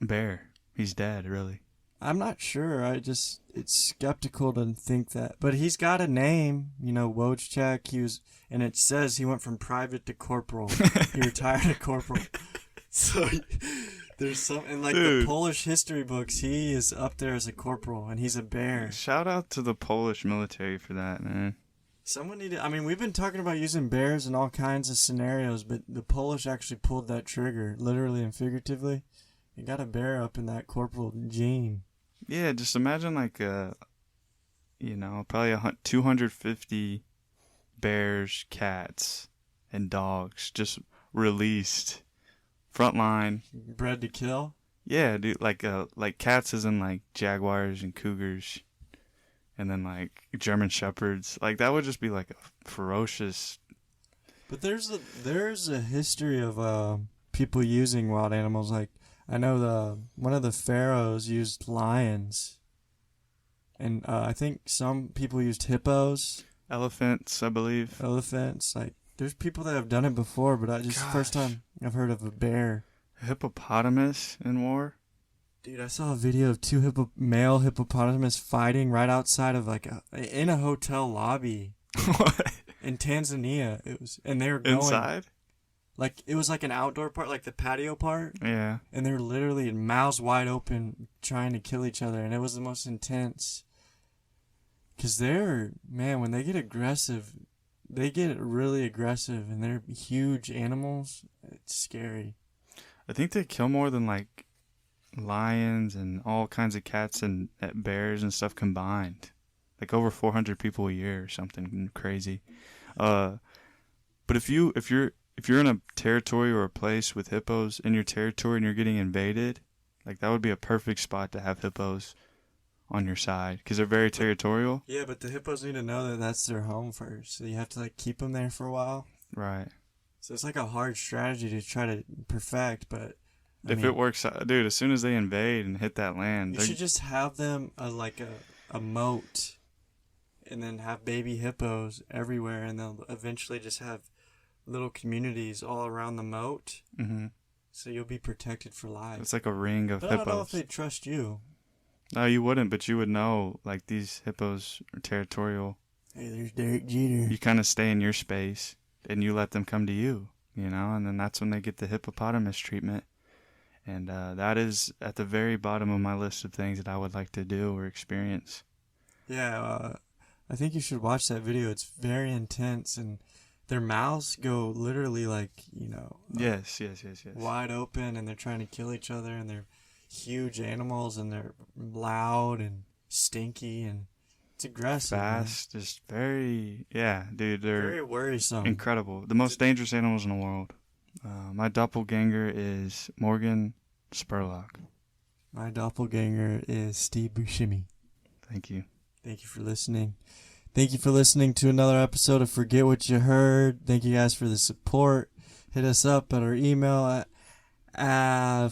bear. He's dead, really. I'm not sure. It's skeptical to think that. But he's got a name, Wojciech. And it says he went from private to corporal. He retired to corporal. So there's some, in the Polish history books, he is up there as a corporal, and he's a bear. Shout out to the Polish military for that, man. We've been talking about using bears in all kinds of scenarios, but the Polish actually pulled that trigger, literally and figuratively. You got a bear up in that corporal gene. Yeah, just imagine probably 250 bears, cats, and dogs just released. Frontline. Bred to kill? Yeah, dude, like cats as in like jaguars and cougars. And then like German shepherds. Like that would just be like a ferocious. But there's a history of people using wild animals. Like I know one of the pharaohs used lions, and I think some people used hippos, elephants, I believe. Elephants, like there's people that have done it before, but the first time I've heard of a bear. Hippopotamus in war. Dude, I saw a video of 2 male hippopotamus fighting right outside of in a hotel lobby. What? In Tanzania, and they were going inside. Like, it was like an outdoor part, like the patio part. Yeah. And they were literally mouths wide open trying to kill each other. And it was the most intense. Because when they get aggressive, they get really aggressive. And they're huge animals. It's scary. I think they kill more than, like, lions and all kinds of cats and bears and stuff combined. Like, over 400 people a year or something crazy. But if you're in a territory or a place with hippos in your territory and you're getting invaded, like that would be a perfect spot to have hippos on your side because they're very territorial. Yeah, but the hippos need to know that that's their home first. So you have to like keep them there for a while. Right. So it's like a hard strategy to try to perfect, but if it works out, dude, as soon as they invade and hit that land, you should just have them a moat and then have baby hippos everywhere, and they'll eventually just have little communities all around the moat. Mm-hmm. So you'll be protected for life. It's like a ring of but hippos. I don't know if they'd trust you. No, you wouldn't, but you would know, like, these hippos are territorial. Hey, there's Derek Jeter. You kind of stay in your space, and you let them come to you, you know, and then that's when they get the hippopotamus treatment. And that is at the very bottom of my list of things that I would like to do or experience. Yeah, I think you should watch that video. It's very intense, and their mouths go literally like, Yes. wide open, and they're trying to kill each other, and they're huge animals, and they're loud and stinky, and it's aggressive. Fast, man. just very, dude, they're Very worrisome. incredible. The most dangerous animals in the world. My doppelganger is Morgan Spurlock. My doppelganger is Steve Buscemi. Thank you. Thank you for listening. Thank you for listening to another episode of Forget What You Heard. Thank you guys for the support. Hit us up at our email at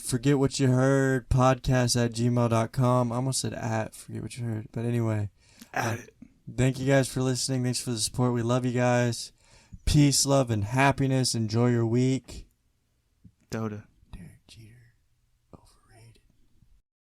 forgetwhatyouheardpodcast@gmail.com. I almost said at forget what you heard, but anyway. Thank you guys for listening. Thanks for the support. We love you guys. Peace, love, and happiness. Enjoy your week. Dota.